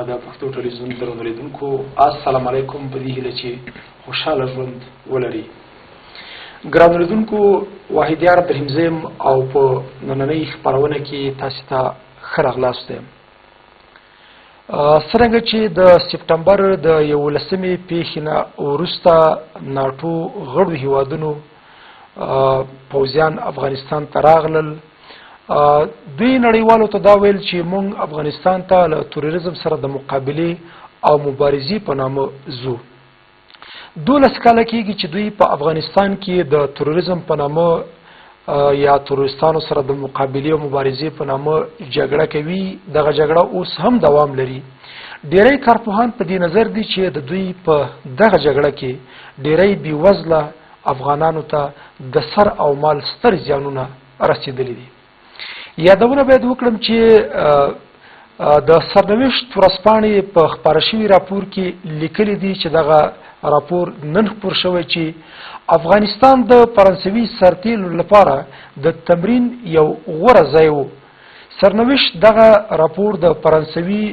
د پښتو ټلویزیون درنو لیدونکو السلام علیکم. په دې هیله چې خوشحاله ژوند ولري. ګرانو لیدونکو، واحدیار درهمزم او په نننۍ خپرونه کې تاسو ته ښه راغلاست. څرنګه چې د سپټمبر د 11مې پیښې نه وروسته ناټو غړو هیوادونو پوځیان افغانستان ته راغلل، دوی نړیوالو ته دا ویل چې موږ افغانستان ته له تروریزم سره د مقابلې او مبارزې په نامه ځو. 12 کاله کېږي چې دوی په افغانستان کې د تروریزم په نامه یا تروریستانو سره د مقابلې او مبارزې په نامه جګړه کوي. دغه جګړه اوس هم دوام لري. ډیری کارپوهان په دې نظر دي چې د دوی په دغه جګړه کې ډیری بېوزله افغانانو ته د سر او مال ستر زیانونه رسېدلي دي. یادونه باید وکړم چې د سرنوشت ورځپاڼې په خپاره شوي راپور کې لیکلي دي چې دغه راپور نن خپور شوی چې افغانستان د فرانسوي سرتیرو لپاره د تمرین یو غوره ځای و. سرنوشت دغه راپور د فرانسوي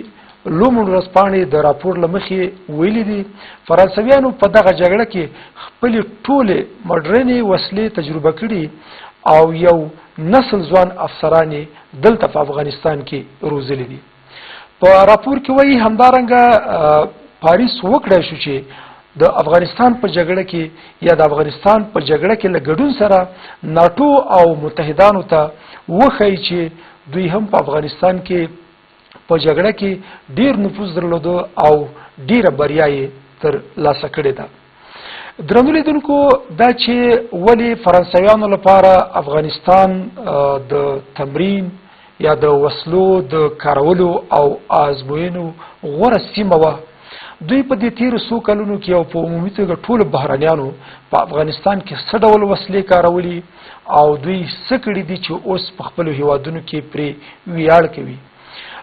لومړ ورځپاڼې د راپور له مخې ویلي دي فرانسویانو په دغه جګړه کې خپلې ټولې مډرنې وسلې تجربه کړي او یو نسل ځوان افسرانې دلته په افغانستان کې روزلي دي. په راپور کې وایي همدارنګه پاریس وکړای شو چې د افغانستان په جګړه کې یا د افغانستان په جګړه کې له ګډون سره ناټو او متحدانو ته وښایي چې دوی هم په افغانستان کې په جګړه کې ډیر نفوذ درلوده او ډیره بریا یې ترلاسه کړې ده. درنو لیدونکو، دا چې ولې فرانسویانو لپاره افغانستان د تمرین یا د وسلو د کارولو او آزموینو غوره سیمه وه، دوی په دې تیرو څو کلونو کې او په عمومي توګه ټولو بهرنیانو په افغانستان کې څه ډول وسلې کارولي او دوی څه کړي دي چې اوس په خپلو هیوادونو کې پرې ویاړ کوي.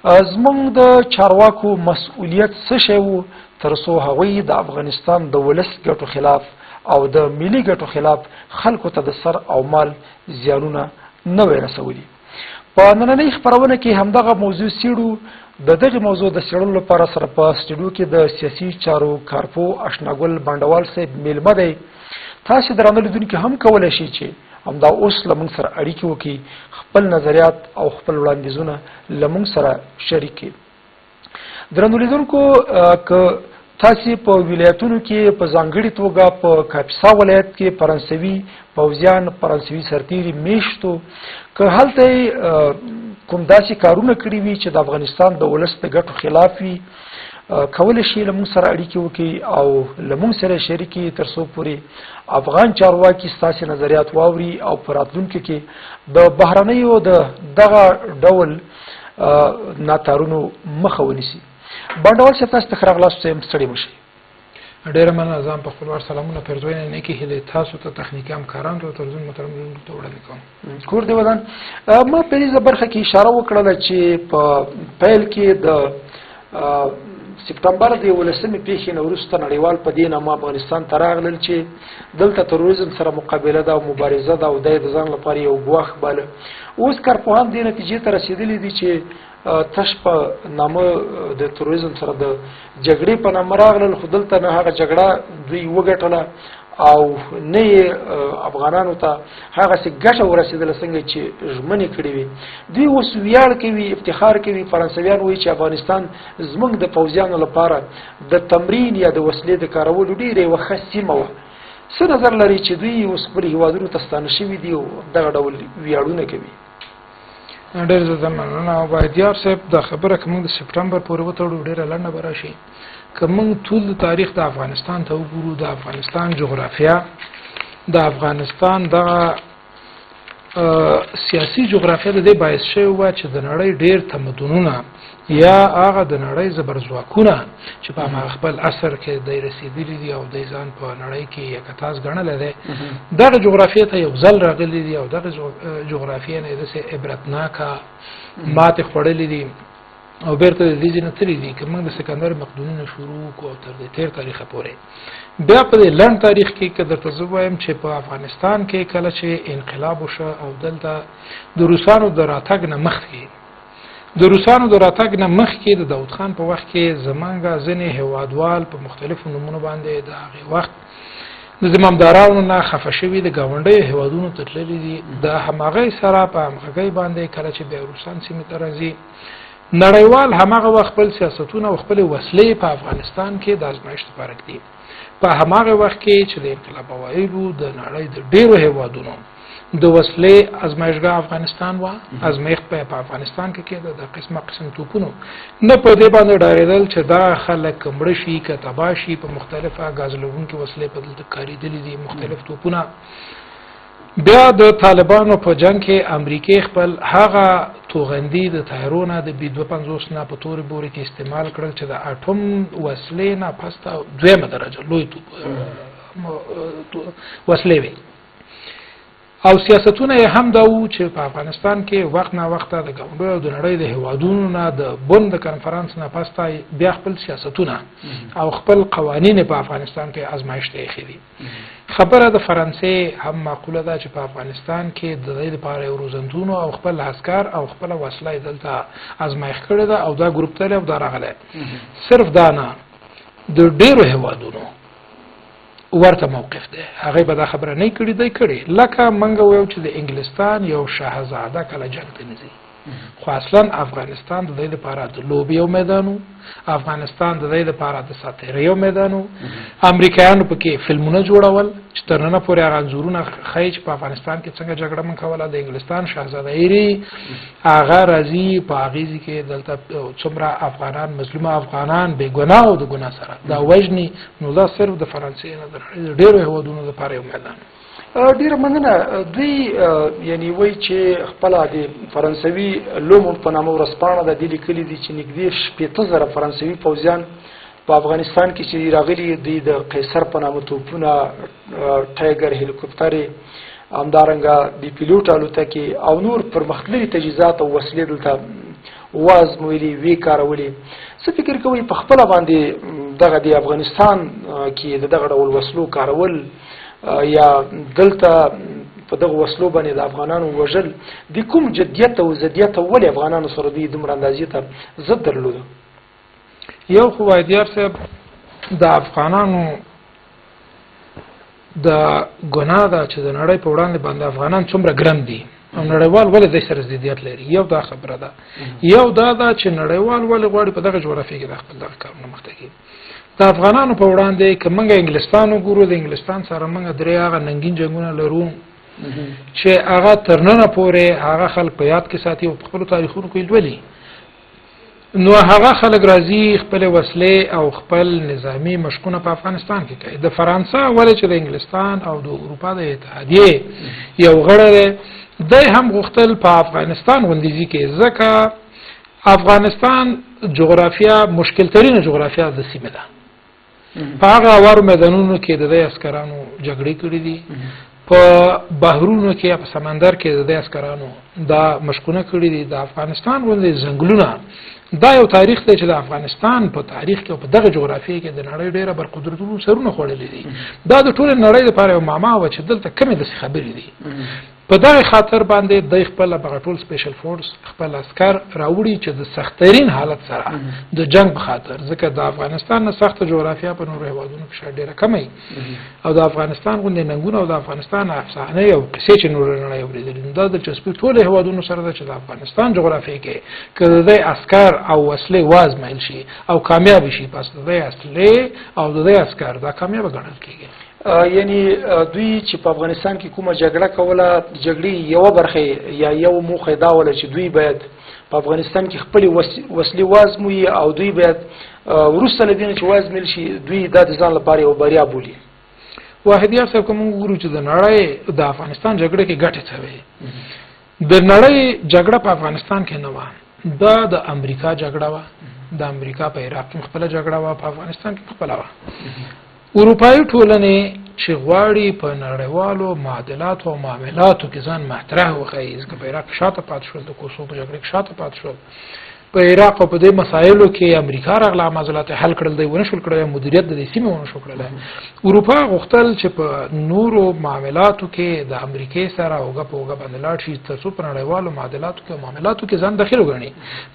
زموږ د چارواکو مسؤلیت څه شی و تر څو هغوی د افغانستان د ولس ګټو خلاف او د ملي ګټو خلاف خلکو ته د سر او مال زیانونه نه وای رسولي. په نننۍ خپرونه کې همدغه موضوع څېړو. د دغه موضوع د څېړلو لپاره سره په سټوډیو کې د سیاسي چارو کارپو اشناګل بانډوال صاحب میلمه دی. تاسو درنو لیدونکي هم کولی شئ چې همدا اوس له موږ سره اړیکې وکړي، خپل نظریات او خپل وړاندیزونه له موږ سره شریک کړي. درنو لیدونکو، که تاسو په ولایتونو کې په ځانګړې توګه په کاپیسا ولایت کې فرانسوي پوځیان فرانسوي سرتیري میشتو که هلته کوم داسې کارونه کړي وي چې د افغانستان د ولس د ګټو خلاف وي، کولی شي له موږ سره اړیکې وکړي او له موږ سره شریک کړي تر څو پورې افغان چارواکي ستاسې نظریات واوري او په راتلونکي کې د بهرنیو د دغه ډول ناتارونو مخه ونیسي. بانډوال صاحب، تاسو ته ښه راغلاست. ستړي مه شئ. ډېره مننه. ځان په خپلوار سلامونه پیرزوینه نیکې هیلې تاسو ته تخنیکي همکارانو ته تلویزیون محترم ته وړاندې کوم. کور دې ودان. ما په دې برخه کې اشاره وکړله چې په پیل کې د سپټمبر د 11مې پیښې نه وروسته نړیوال په دې نامه افغانستان ته راغلل چې دلته تروریزم سره مقابله ده او مبارزه ده او د ځان لپاره یو ګواښ باله. اوس کارپوهان دې نتیجې ته رسېدلي دي چې تش په نامه د تروریزم سره د جګړې په نامه راغلل، خو دلته نه هغه جګړه دوی وګټله او نه یې افغانانو ته هغسې ګټه ورسېدله څنګه چې ژمنې کړې وي. دوی اوس ویاړ کوي، افتخار کوي. فرانسویان وایي چې افغانستان زموږ د پوځیانو لپاره د تمرین یا د وسلې د کارولو ډېره یوه ښه سیمه وه. څه نظر لري چې دوی اوس خپلو هیوادونو ته ستانه شوي دي او دغه ډول ویاړونه کوي؟ ډېر زیاته مننه. واحدیار صاحب، دا خبره که موږ د سپټمبر پورې وتړو ډېره لنډه به راشي. که موږ ټول تاریخ د افغانستان ته وګورو، د افغانستان جغرافیه، د افغانستان دغه سیاسي جغرافیه د دې باعث شوې وه چې د نړۍ ډېر تمدنونه یا هغه د نړۍ زبرځواکونه چې په هماغه خپل عصر کې دی رسېدلي دي او دی ځان په نړۍ کې یکتاز ګڼلی دی، دغه جغرافیې ته یو ځل راغلي دي او دغه جغرافیې نه یې داسې عبرتناکه ماتې خوړلې دي او بیرته د دې ځای نه تللي دي. که موږ د سکندر مقدوني نه شروع کړو او تر دې تېر تاریخه پورې، بیا په دې لنډ تاریخ کې که درته زه ووایم چې په افغانستان کې کله چې انقلاب وشه او دلته د روسانو د راتګ نه مخکې د روسانو د راتګ نه مخکې د داود خان په وخت کې زمونږ ځینې هیوادوال په مختلفو نومونو باندې د هغې وخت د زمامدارانو نه خفه شوي د ګاونډیو هیوادونو ته تللي دي. د همغې سره په همغږۍ باندې کله چې بیا روسان سیمې ته راځي نړیوال همغه وخت خپل سیاستونه او خپلې وسلې په افغانستان کې د ازمایښت لپاره ږدي. په همغه وخت کې چې د انقلاب اوایلو د نړۍ د ډېرو هیوادونو د وسلې ازمایښتګاه افغانستان و. ازمایښت په افغانستان کې کېده د قسم توپونو نه په دې باندې ډارېدل چې دا خلک مړه شي که تباه شي. په مختلفه ګاز لرونکي وسلې په دلته کارېدلې دي، مختلف توپونه. بیا د طالبانو په جنگ کې امریکای خپل هغه توغندي د طیارونه د بي 250 نه په تورې بورې کې استعمال کړل چې د اټوم وسلې نه پسته دویمه درجه لوی وسلې وي. او سیاستونه هم دا وو چې په افغانستان کې وخت نه وخت د ګاونډیو د نړۍ د هیوادونو نه د بن د کنفرانس نه پسته بیا خپل سیاستونه او خپل قوانین په افغانستان کې ازمایښت یې دي. خبره د فرانسې هم معقوله ده چې په افغانستان کې د دې لپاره یو روزندونو او خپل عسكر او خپل وسله دلته ازمایښت کړې ده او دا ګروپ ته او دا راغله. صرف دا نه د ډېرو هیوادونو ورته موقف ده. هغه به دا خبره نه کړی دی کړی لکه منګه ویو چې د انګلستان یو شاهزاده کله جنگ ته نزي خو اصلا افغانستان د دې لپاره د لوبي یو میدانو، افغانستان د دې لپاره د ساتیري یو میدانو. امریکایانو پکې فلمونه جوړول چې تر نن پورې هغه انځورونه ښیي چې په افغانستان کې څنګه جګړه من کوله. د انګلستان شاهزاده ایری هغه راځي په اغیزي کې دلته څومره افغانان مظلوم افغانان بې ګناه او د ګناه سره دا وژني. نو دا صرف د فرانسې نه د ډېرو هیوادونو لپاره یو میدان. ډیره مننه. دوی یعنی وایي چې خپل د فرانسوي لومو په نامه ورځپاڼه د دې لیکلي دي چې نږدې 15,000 فرانسوي پوځیان په افغانستان کې چې راغلي دي د قیصر په نامه توپونه، ټایګر هلیکوپټرې، همدارنګه د پیلوټ الوتکې او نور پرمختللي تجهیزات او وسلې دلته وازمویلي وی کارولي. څه فکر کوئ په خپله باندې دغه د افغانستان کې د دغه ډول وسلو کارول یا دلته په دغه وسلو باندې د افغانانو وژل د کوم جدیت او زدیت ولې افغانانو سره دوی دومره اندازې ته ضد درلوده؟ یو خو وایدیار صاحب د افغانانو د ګناه ده چې د نړۍ په وړاندې باندې افغانان څومره ګرم دي او نړیوال ولې د سره زدیت لري. یو دا خبره ده. یو دا ده چې نړیوال ولې غواړي په دغه جغرافیه کې د خپل دغه کارونه مخته کړي. د افغانانو په وړاندې که موږ انګلستان وګورو د انګلستان سره موږ درې هغه ننګین جنګونه لرو چې هغه تر ننه پورې هغه خلک په یاد کې ساتي او په خپلو تاریخونو کې لولي. نو هغه خلک راځي خپل وسلې او خپل نظامی مشقونه په افغانستان کې کوي. د فرانسه ولې چې د انګلستان او د اروپا د اتحادیې یو غړی دی دی هم غوښتل په افغانستان غوندیزي کې ځکه افغانستان جغرافیا مشکل ترینه جغرافیا د سیمه ده. په هغه اوارو میدانونو کې د دې عسکرانو جګړې کړې دي، په بحرونو کې یا په سمندر کې د دې عسکرانو دا مشقونه کړې دي. د افغانستان غوندې ځنګلونه دا یو تاریخ دی چې د افغانستان په تاریخ کې او په دغه جغرافیه کې د نړۍ ډېره برقدرتونو سرونه خوړلي دي. دا د ټول نړۍ لپاره یو معما و چې دلته کمې داسې خبرې دي. په دغه خاطر باندې د خپل هغه ټول سپیشل فورس خپل عسكر راوړي چې د سخترین حالت سره د جنگ په خاطر، ځکه د افغانستان نه سخت جغرافیا په نورو هیوادونو کې شاید ډېره کمه او د افغانستان غوندې ننګونه او د افغانستان افسانې او قصې چې نور نړۍ اورېدلې دا د چسپي ټول هیوادونو سره ده چې د افغانستان جغرافیه کې که د عسكر او وسلې وازمایل شي او کامیاب شي پس د اصلي او د عسكر دا کامیاب ګڼل کېږي. یعنی دوی چې په افغانستان کې کومه جګړه کوله جګړې یو برخه یا یو موخه دا ولا چې دوی باید په افغانستان کې خپل وسلې وازموي او دوی باید وروسته لدین چې وازمل شي دوی د ځان لپاره یو بریا بولي. واحدیار صاحب کوم ګورو چې د نړۍ د افغانستان جګړه کې ګټه څه د نړۍ جګړه په افغانستان کې نه و، دا د امریکا جګړه و. د امریکا په عراق کې خپل جګړه و، په افغانستان کې خپل و. اروپایي ټولنې چې غواړي په نړیوالو معادلاتو او معاملاتو کې ځان مطرح وښیي، ځکه په عراق شاته پاتې شول، د کوسوو په جګړه کې شاته پاتې شول، په عراق او په دې مسایلو کې امریکا راغله معضلات حل کړل دی ونه شول کړل مدیریت د سیمې ونه شو کړل اروپا غوښتل چې په نورو معاملاتو کې د امریکای سره اوګه په اوګه باندې لاړ شي ترڅو په نړیوالو معاملاتو کې ځان داخل وګڼي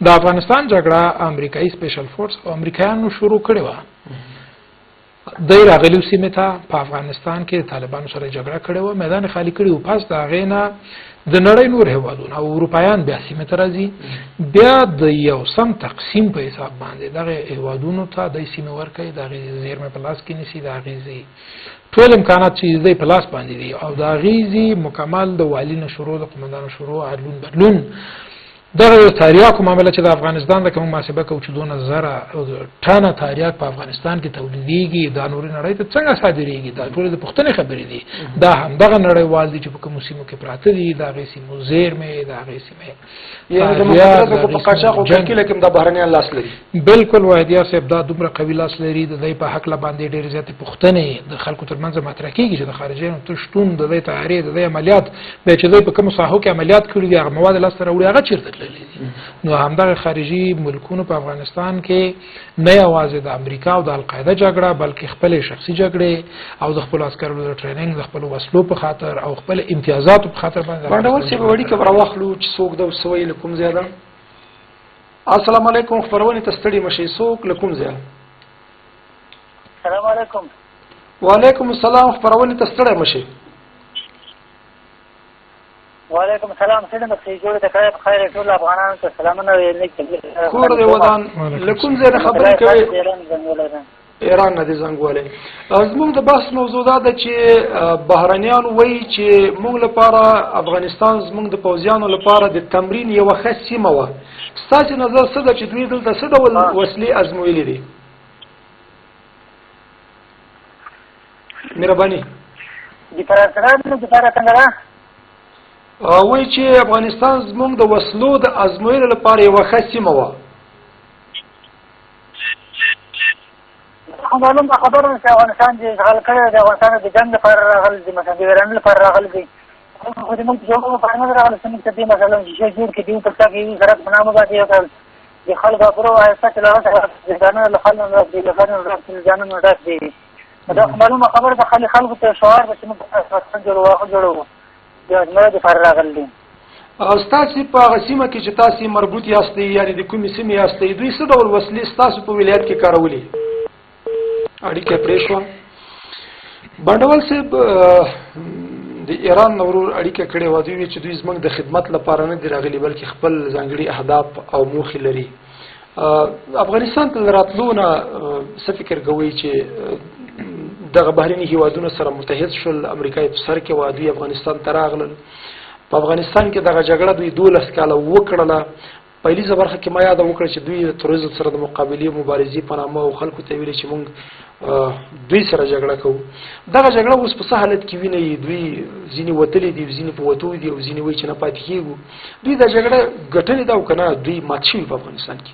د افغانستان جګړه امریکایي سپیشل فورس او امریکایانو شروع کړې و دای راغلیو سیمه ته په افغانستان کې طالبانو سره جګړه کړې و میدان خالی کړی او پاس دا غینا د نړۍ نور هیوادونه او اروپایان بیا سیمه ته راځي بیا د یو سم تقسیم په حساب باندې دغه هیوادونو ته د سیمه ورکړي د زیرمه په لاس کې نشي د غیزي ټول امکانات چې د په لاس باندې دي او د غیزي مکمل د والینه شروع د قومندانو شروع عدلون بدلون دغه تاریاکو معاملې چې د افغانستان د کوم محاسبه کوي چې 2000 ټانه تاریاک په افغانستان کې تولیدېږي دا نوري نړۍ ته څنګه صادرېږي دا ټول د پښتنې خبرې دي دا هم دغه نړیوال دي چې په کوم سیمو کې پراته دي دا غي سیمو زیرمې دا غي سیمې یعنی د مخاطراتو په قاچاق او کې لکه د بهرنیان لاس لري بالکل وایي صاحب دا دومره قوي لاس لري د دې په حق لا باندې ډېر زیات پښتنې د خلکو ترمنځ مطرح کیږي چې د خارجيانو تشتون د دې تحریر د عملیات به چې په کوم ساحو کې عملیات کړی دي هغه مواد لاس سره وړي هغه چیرته نو همدغه خارجي ملکونو په افغانستان کې نه یوازې د امریکا او د القاعده جګړه بلکې خپل شخصي جګړې او د خپل عسکرو د ټریننګ د خپل وسلو په خاطر او خپل امتیازاتو په خاطر باندې چې وړي کبر واخلو چې څوک د وسوي لکم زیاده السلام علیکم خبرونه تستړي مشي څوک لکم زیاده السلام علیکم وعلیکم السلام خبرونه تستړي مشي وعلیکم السلام څنګه تاسو جوړه د خیر ټول افغانانو ته سلامونه ویل کور دی ودان لکم زیاده خبرې کوي ایران نه دي زنګولې زموږ د بحث موضوع دا ده چې بهرنیان وایي چې موږ لپاره افغانستان زموږ د پوځیانو لپاره د تمرین یو ښه سیمه وه ستاسو نظر څه ده چې دوی دلته څه ډول وسلې ازمویلې دي مهرباني د فرانسې د څنګه وایي چې افغانستان زموږ د وسلو د ازمویلو لپاره یو ښه سیمه وه معلومه خبره چې افغانستان د اشغال کړی د افغانستان د جنګ لپاره راغلی دي مثلا د ایران لپاره راغلی دي خو د موږ جوړو په اړه راغلی چې موږ ته مثلا چې جوړ کې دی په څا کې سره په نامه باندې یو د خلکو پرو ایسته چې له ځانه له خلکو نه د لفظونو راځي ځانه نه راځي دا معلومه خبره د خلکو ته شعار چې موږ افغانستان جوړو د ازمایښت لپاره راغلی دي تاسو په غسیمه کې چې تاسو مربوط یاستئ یعنی د کومې سیمې یاستئ دوی څه ډول وسلې تاسو په ولایت کې کارولې اړیکه پرې شو بندول صاحب د ایران نورور اړیکه کړې و دوی چې دوی زموږ د خدمت لپاره نه دی راغلي بلکې خپل ځانګړي اهداف او موخې لري افغانستان ته راتلو نه څه فکر کوي چې دغه بهرني هیوادونو سره متحد شول امریکای په سر کې و دوی افغانستان ته راغلل په افغانستان کې دغه جګړه دوی 12 کاله وکړله پهلیزه برخه کې ما یاد وکړه چې دوی د تروریزم سره د مقابلې مبارزې په نامه او خلکو ته ویل چې موږ دوی سره جګړه کوو دغه جګړه اوس په څه حالت کې ویني دوی ځینې وتلې دي ځینې په وتو دي او ځینې وایي چې نه پاتې کېږو دوی د جګړه ګټلې ده او که نه دوی مات شوي په افغانستان کې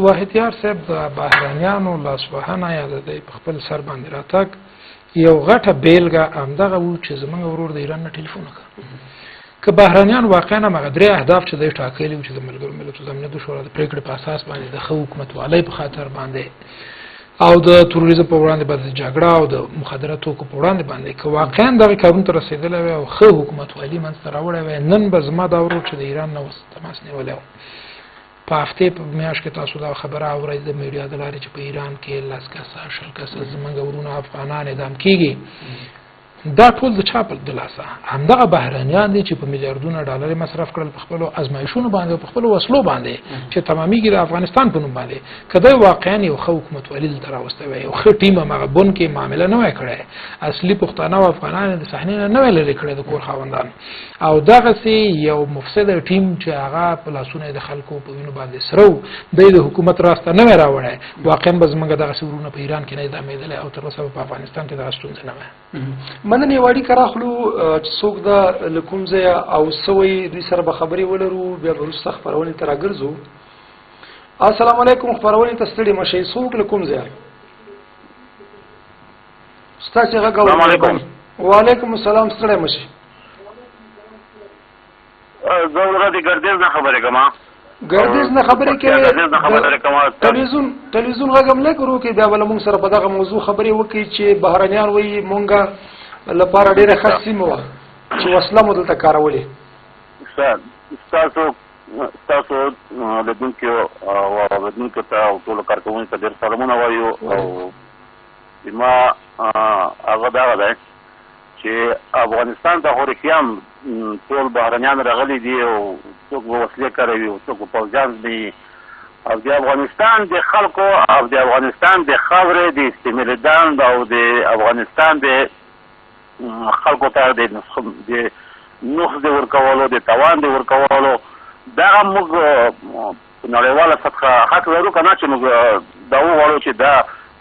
واحدیار صاحب د بهرنیانو لاسوهنه یا د په خپل سر باندې راتګ یو غټه بیلګه همدغه و چې زموږ ورور د ایران نه ټلیفون وکړ که بهرانيان واقعا مغدري اهداف چې د ټاکلي چې د ملګرو ملتونو زمینه د شورا د پریکړې په اساس باندې د خو حکومت والي په خاطر باندې او د تروریزم په وړاندې باندې جګړه او د مخدراتو په وړاندې باندې که واقعا دغه کارونه تر رسیدلې او خو حکومت والي منځ ته راوړی وي نن به زما دا ورو چې د ایران نه وس تماس نیولې په هفته په میاشت کې تاسو دا خبره اورئ د میډیا د لارې چې په ایران کې لاس کاسه شل کاسه زمونږ ورونه افغانان اعدام کیږي دا ټول د چا په دلاسه همدغه بهرانيان دي چې په میلیارډونو ډالر مصرف کړل په خپل ازمایښونو باندې او په خپل وسلو باندې چې تمامي د افغانستان په نوم باندې کله واقعا یو خو حکومت ولید تر واستوي یو خو ټیم هغه بون کې معاملې نه وای کړې اصلي پښتانه او افغانان د صحنه نه ویل لري کړې د کور خاوندان او دغه سي یو مفسد ټیم چې هغه په لاسونه د خلکو په وینو باندې سرو د حکومت راسته نه راوړي واقعا به زمونږ دغه سورونه په ایران کې نه دامېدل او تر اوسه په افغانستان کې دغه ستونزه نه وه مننه واړی کراخلو چې څوک دا لکوم ځای او سوي دوی سره به خبري ولرو بیا وروسته خبرونه تر راګرځو السلام علیکم خبرونه تستړي مشي څوک لکوم ځای ستاسو هغه السلام علیکم وعلیکم السلام ستړي مشي زه ورته ګردیز نه خبرې کوم ګردیز نه خبرې کوي ټلویزیون غږ هم لږ ورو کې بیا بله مونږ سره په دغه موضوع خبرې وکړي چې بهرنیان وایي مونږ لپاره ډېره ښه سیمه وه چې وسله مو دلته کارولې. ستاسو لیدونکو او اورېدونکو ته او ټولو کارکوونکو ته ډېر سلامونه وایو. او زما هغه دغه دی چې افغانستان ته خو رښتیا ټول بهرنیان راغلي دي او څوک به وسلې کاروي او څوک به پوځیان دي او د افغانستان د خلکو او د افغانستان د خاورې د استعماریدان او د افغانستان د خلکو ته د نقص د ورکولو د تاوان د ورکولو دغه موږ په نړیواله سطحه حق لرو که نه چې موږ دا وغواړو چې دا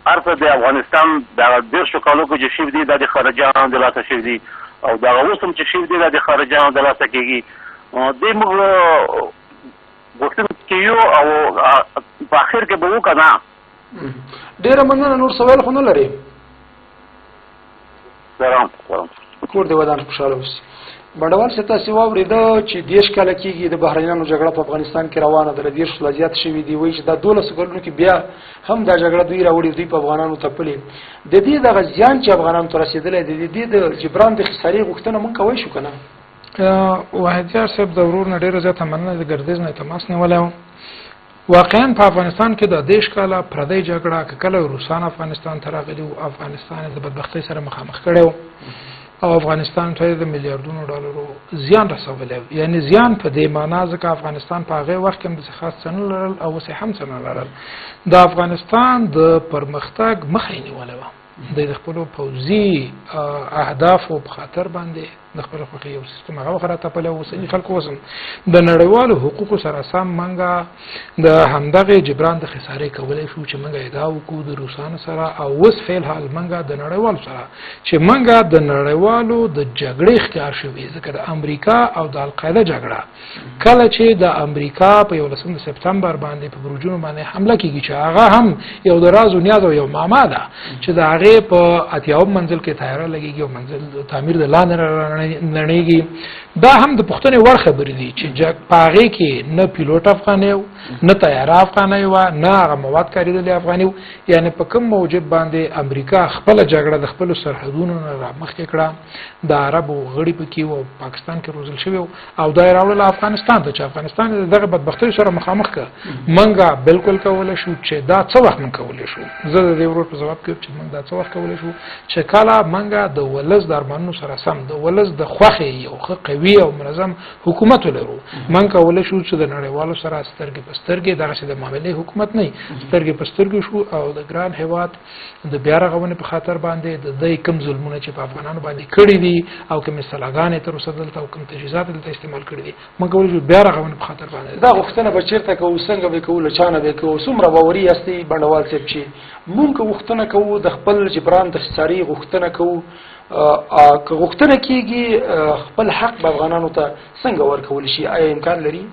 هر څه د افغانستان دغه دېرشو کالو کې چې شوي دي دا د خارجیانو د لاسه شوي دي او دغه اوس هم چې شوي دي دا د خارجیانو د لاسه کېږي. دې موږ غوښتونکي یو او په اخر کې به وو که نه. ډېره مننه. نور سوال خو نه لرې؟ سلام کور دې ودان خوشحاله اوسي. بڼوال صاحب تاسې واورېده چې 10 کاله کېږي د بهرنیانو جګړه په افغانستان کې روانه ده، له 10 لا زیات شوي دي. وایي چې دا 12 کلونو کې بیا هم دا جګړه دوی راوړي، دوی په افغانانو تپلې. د دې دغه زیان چې افغانانو ته رسېدلی دی، د دې د جبران د خسارې غوښتنه مونږ کوی شو که نه؟ واحدیار صاحب د ورور نه ډېره زیاته مننه د ګردیز نه تماس نیولی و. واقعا په افغانستان کې د 10 کاله پردی جګړه که کله روسان افغانستان ته راغلي وو، افغانستان یې د بدبختۍ سره مخامخ کړی و او افغانستان ته د میلیارډونو ډالرو زیان رسولی و. یعنې زیان په دې معنا ځکه افغانستان په هغې وخت کې هم داسې خاص څه نه لرل او اوس یې هم څه نه لرل. د افغانستان د پرمختګ مخه یې نیولی وه. د خپلو پوځي اهدافو په خاطر باندې د خپل خوښې یو سیستم هغه وخت راتپلی و. اوسني خلکو اوس هم د نړیوالو حقوقو سره سم موږ د همدغې جبران د خسارې کولی شو چې موږ ادعا وکړو د روسانو سره او اوس فعل حال موږ د نړیوالو سره چې موږ د نړیوالو د جګړې ښکار شوي. ځکه د امریکا او د القاعده جګړه کله چې د امریکا په 11 سپتمبر باندې په برجونو باندې حمله کېږي چې هغه هم یو د راز و نیاز او یو معما ده چې د هغې په 80 منزل کې تیاره لګېږي او منزل تعمیر د لاندې نړیږي. دا هم د پوښتنې وړ خبرې دي چې په هغې کې نه پیلوټ افغاني و، نه طیاره افغاني وه، نه هغه مواد کارېدلي افغاني و. یعنې په کوم موجب باندې امریکا خپله جګړه د خپلو سرحدونو نه رامخکې کړه، د عربو غړي پکې و او پاکستان کې روزل شوي و او دا یې راوړله افغانستان ته چې افغانستان د دغه بدبختیو سره مخامخ کړه. موږ بالکل کولی شو چې دا څه وخت موږ کولی شو. زه د دې ورور په ځواب کې چې موږ دا څه وخت کولی شو چې کله موږ د ولس د ارمانونو سره سم د ولس د خوښې یو ښه قوي او منظم حکومت ولرو. موږ کولی شو چې د نړیوالو سره سترګې په سترګې دغسې د معاملې حکومت نه سترګې په سترګې شو او د ګران هېواد د بیا رغونې په خاطر باندې د دوی کوم ظلمونه چې په افغانانو باندې کړي دي او کومې سلاګانې تر اوسه دلته او کوم تجهیزات دلته استعمال کړي دي، موږ کولی شو بیا رغونې په خاطر باندې دا غوښتنه به چېرته کوو، څنګه به کوو، له چا نه به کوو؟ څومره باوري یاستئ بڼوال صاحب چې مونږ که غوښتنه کوو د خپل جبران د خسارې غوښتنه کوو، که غوښتنه کېږي خپل حق به افغانانو ته څنګه ورکولی شي؟ آیا امکان لري؟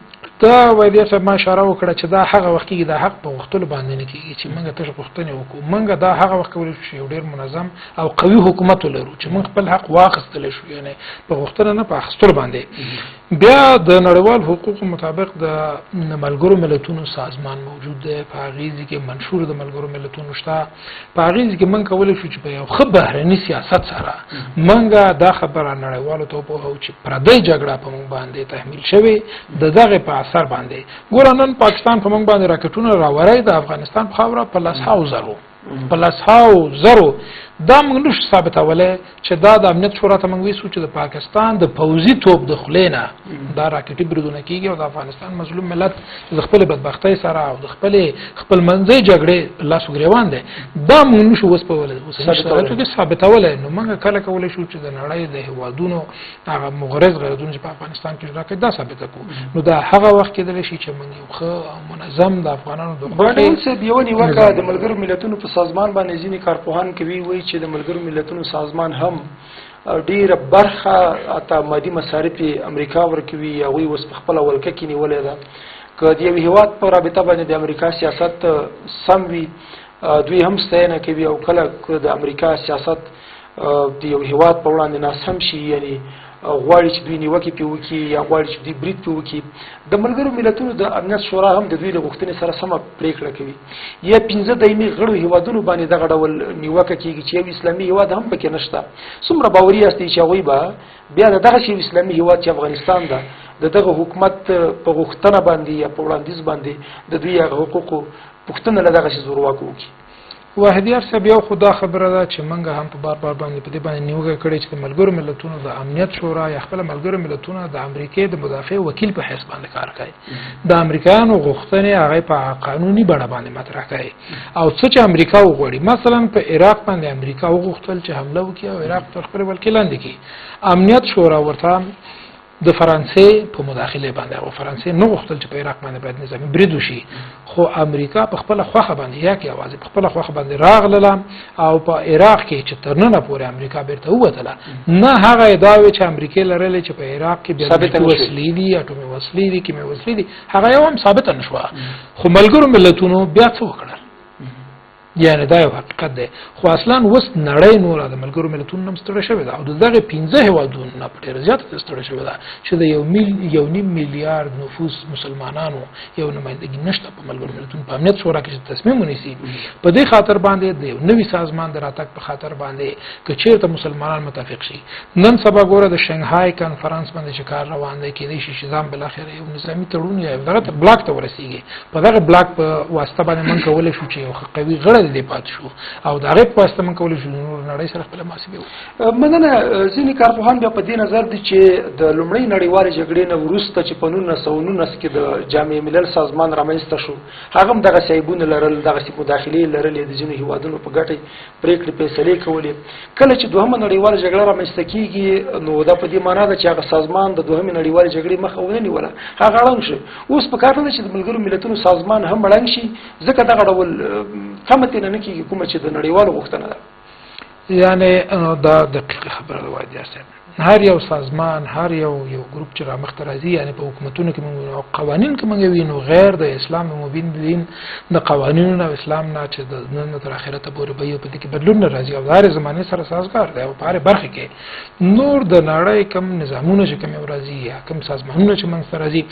دا وایدیا صاحب ما اشاره وکړه چې دا هغه وخت کېږي، دا حق په غوښتلو باندې نه کېږي چې موږ تش غوښتنې وکړو. موږ دا هغه وخت کولی شو چې یو ډېر منظم او قوي حکومت ولرو چې موږ خپل حق واخیستلی شو، یعنې په غوښتنه نه په اخیستلو باندې. بیا د نړیوال حقوقو مطابق د ملګرو ملتونو سازمان موجود دی، په هغې کې منشور د ملګرو ملتونو شته. په هغې کې موږ کولی شو چې په یو ښه بهرني سیاست سره موږ دا خبره نړیوالو ته وپوهوو چې پردی جګړه په موږ باندې تحمیل شوې د دغې په اثر باندې. ګوره نن پاکستان په موږ باندې راکټونه راوړی د افغانستان په خاوره په 100,000 دا موږ نشو ثابتولی چې دا د امنیت شورا ته موږ ویسو چې د پاکستان د پوځي توپ د خولې نه دا راکټي بریدونه کېږي او د افغانستان مظلوم ملت د خپلې بدبختۍ سره او د خپلمنځۍ جګړې لاس ګرېوان دی. دا موږ نشو وسپولی ثابتولی. نو موږ کله کولی شو چې د نړۍ د هېوادونو هغه مغرض غیرتونه چې په افغانستان کې اجرا کوي دا ثابته کړو. نو دا هغه وخت کېدلی شي چې موږ یو ښه او منظم د افغانانو د بڼوال صاحب یوه نیوکه د ملګرو ملتونو په سازمان باندې ځینې کارپوهان کوي، وایي چې د ملګرو ملتونو سازمان هم ډیره برخه اته مادي مصارف امریکا ورکوي، هغوی اوس په خپله ولکه کې نیولې ده. که د یو هېواد په رابطه باندې د امریکا سیاست سم وي دوی هم ستاینه کوي، او کله د امریکا سیاست د یو هېواد په وړاندې ناسم شي، یعنی غواړي چې دوی نیوکې پې وکړي یا غواړي چې دوی برید پې وکړي د ملګرو ملتونو د امنیت شورا هم د دوی له غوښتنې سره سمه پرېکړه کوي یا 15 دایمي غړو هیوادونو باندې دغه ډول نیوکه کېږي چې یو اسلامي هیواد هم پکې نشته څومره باوري یاستئ چې هغوی به بیا د دغسې یو اسلامي هیواد چې افغانستان ده د دغه حکومت په غوښتنه باندې یا په وړاندیز باندې د دوی هغه حقوقو پوښتنه له دغسې زورواکو وکړي واحدیار صاحب یو خدا خبره ده چې موږ هم په بار باندې په دې باندې نیوکه کړې چې د ملګرو ملتونو د امنیت شورا یا خپل ملګرو ملتونو د امریکای د مدافع وکیل په حیث باندې کار کوي د امریکایانو غوښتنې هغه په قانوني بڼه باندې مطرح کوي او څه چې امریکا وغواړي مثلا په عراق باندې امریکا وغوښتل چې حمله وکړي او عراق پر خپل وکیلان دي امنیت شورا ورته د فرانسې په مداخله باندې او فرانسې نو غوښتل چې په عراق باندې باید نظامي برید وشي خو امریکا په خپل خوخه باندې یا کې आवाज په خپل خوخه باندې راغله او په عراق کې چې ترنه پورې امریکا بیرته ووتله نه هغه ادعا چې امریکا لرله چې په عراق کې بیا وسلې دي اټومي وسلې دي کیمیا وسلې دي هغه یو هم ثابت نشوه خو ملګرو ملتونو بیا څه وکړل یعنی دا یو حقیقت دی خو اصلا وس نړۍ نور د ملګرو ملتونو نم ستړي شوی دا او دغه 15 هیوادونو نه په ډیر زیات ستړي شوی دا چې د 1.5 میلیارډ نفوس مسلمانانو یو نمائندګي نشته په ملګرو ملتونو په امنیت شورا کې تصمیم ونیسي په دې خاطر باندې د یو نوي سازمان د راتګ په خاطر باندې که چیرته مسلمانان متفق شي نن سبا ګوره د شنغهای کانفرنس باندې چې کار روان دی کې د شي نظام بل اخر یو نظامی تړون یا دغه بلاک ته ورسیږي په دغه بلاک په واسطه باندې من کولای شو چې یو قوي غړ دې پات شو او دا غي په واسطه من کولای شو نور نړۍ سره خپل محاسبه مننه ځینې کارپوهان بیا په دې نظر دي چې د لومړۍ نړیوالې جګړې نه وروسته چې په 1919 کې د جامع ملل سازمان رامنځته شو هغه هم دغه سایبونه لرل دغه مداخلې لرل د ځینو هیوادونو په ګټه پریکړې فیصلې کولې کله چې دوهمه نړیواله جګړه رامنځته کیږي نو دا په دې معنی ده چې هغه سازمان د دوهمه نړیوالې جګړې مخه ونه نیوله هغه اړم شو اوس په کار ده چې د ملګرو ملتونو سازمان هم مړنګ شي ځکه دغه ډول کمته نه کیږي کومه چې د نړیوالو غوښتنه ده یعنی دا دقیقه خبره ده وایي صاحب هر یو سازمان هر یو ګروپ چې را مخته راځي یعنی په حکومتونو کې موږ قوانین کې موږ وینو غیر د اسلام مبین دین د قوانینو او اسلام نه چې د نن تر اخرته پورې به په دې کې بدلون راځي او د هر زمانه سره سازگار دی او په هر برخه کې نور د نړۍ کم نظامونه چې کوم راځي یا کم سازمانونه چې موږ سره راځي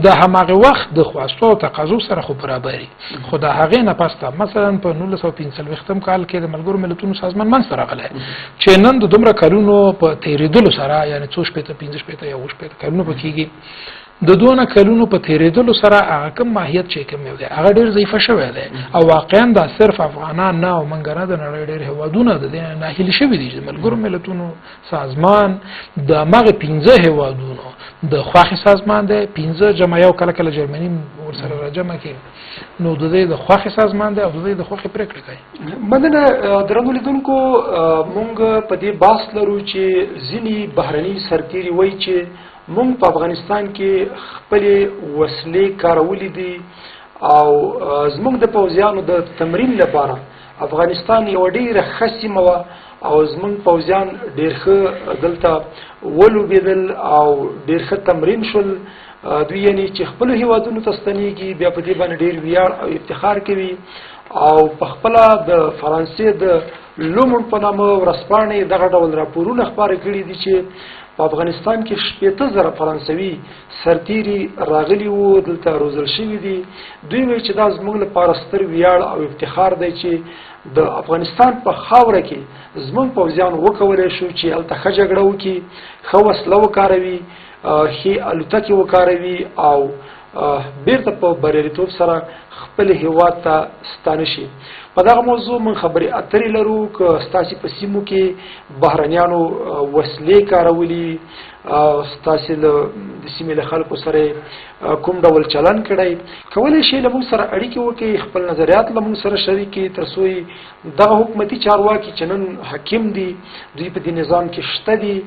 د هماغه وخت د خواستو او تقاضو سره خو برابري خو د هغه نه پسته مثلا په 1945 کال کې د ملګرو ملتونو سازمان من سره غله چې نن د دومره کلونو په تیریدلو سره یعنی 15 یا 15 کلونو پکېږي د دوه کلونو په تیریدلو سره هغه کم ماهیت چې کوم دی هغه ډیر ضعیف شوی دی او واقعا دا صرف افغانان نه او منګره د نړۍ ډیر هوادونه د دې نه هیل شوی دي ملګرو ملتونو سازمان د مغه 15 هوادونو د خواخي سازمان دی 15 جمع یو کله کله جرمني ور سره راجمع کې نو د دې د خواخي سازمان دی او د دې د خواخي پریکړه کوي مننه درنو لیدونکو مونږ په دې باس لرو چې ځینی بهرني سرتیري وایي چې مونږ په افغانستان کې خپل وسلې کارولې دي او زمونږ د پوځیانو د تمرین لپاره افغانستان یو ډیره خصیمه و او زمونږ پوځیان ډیر ښه دلته ولوبېدل او ډیر ښه تمرین شول دوی یعنی چې خپل هیوادونو ته ستنېږي بیا په دې باندې ډیر ویاړ او افتخار کوي او په خپل د فرانسې د لومړ په نامه ورسپانې دغه ډول راپورونه خبرې کړي دي چې په افغانستان کې 70,000 فرانسوي سرتیري راغلي وو دلته روزل شوي دي دوی وایي چې دا زموږ لپاره ستر ویاړ او افتخار دی چې د افغانستان په خاوره کې زموږ پوځیان وکولی شو چې هلته ښه جګړه وکړي ښه وسله وکاروي ښې الوتکې وکاروي او بیرته په بریالیتوب سره خپل هیواد ته ستانه شي په دغه موضوع من خبرې اترې لرو که ستاسې په سیمو کې بهرنیانو وسلې کارولي ستاسې د سیمې له خلکو سره کوم ډول چلن کړی کولی شئ له موږ سره اړیکې وکړئ خپل نظریات له موږ سره شریک کړئ تر څو دغه حکومتي چارواکي چې نن حاکم دي دوی په دې نظام کې شته دي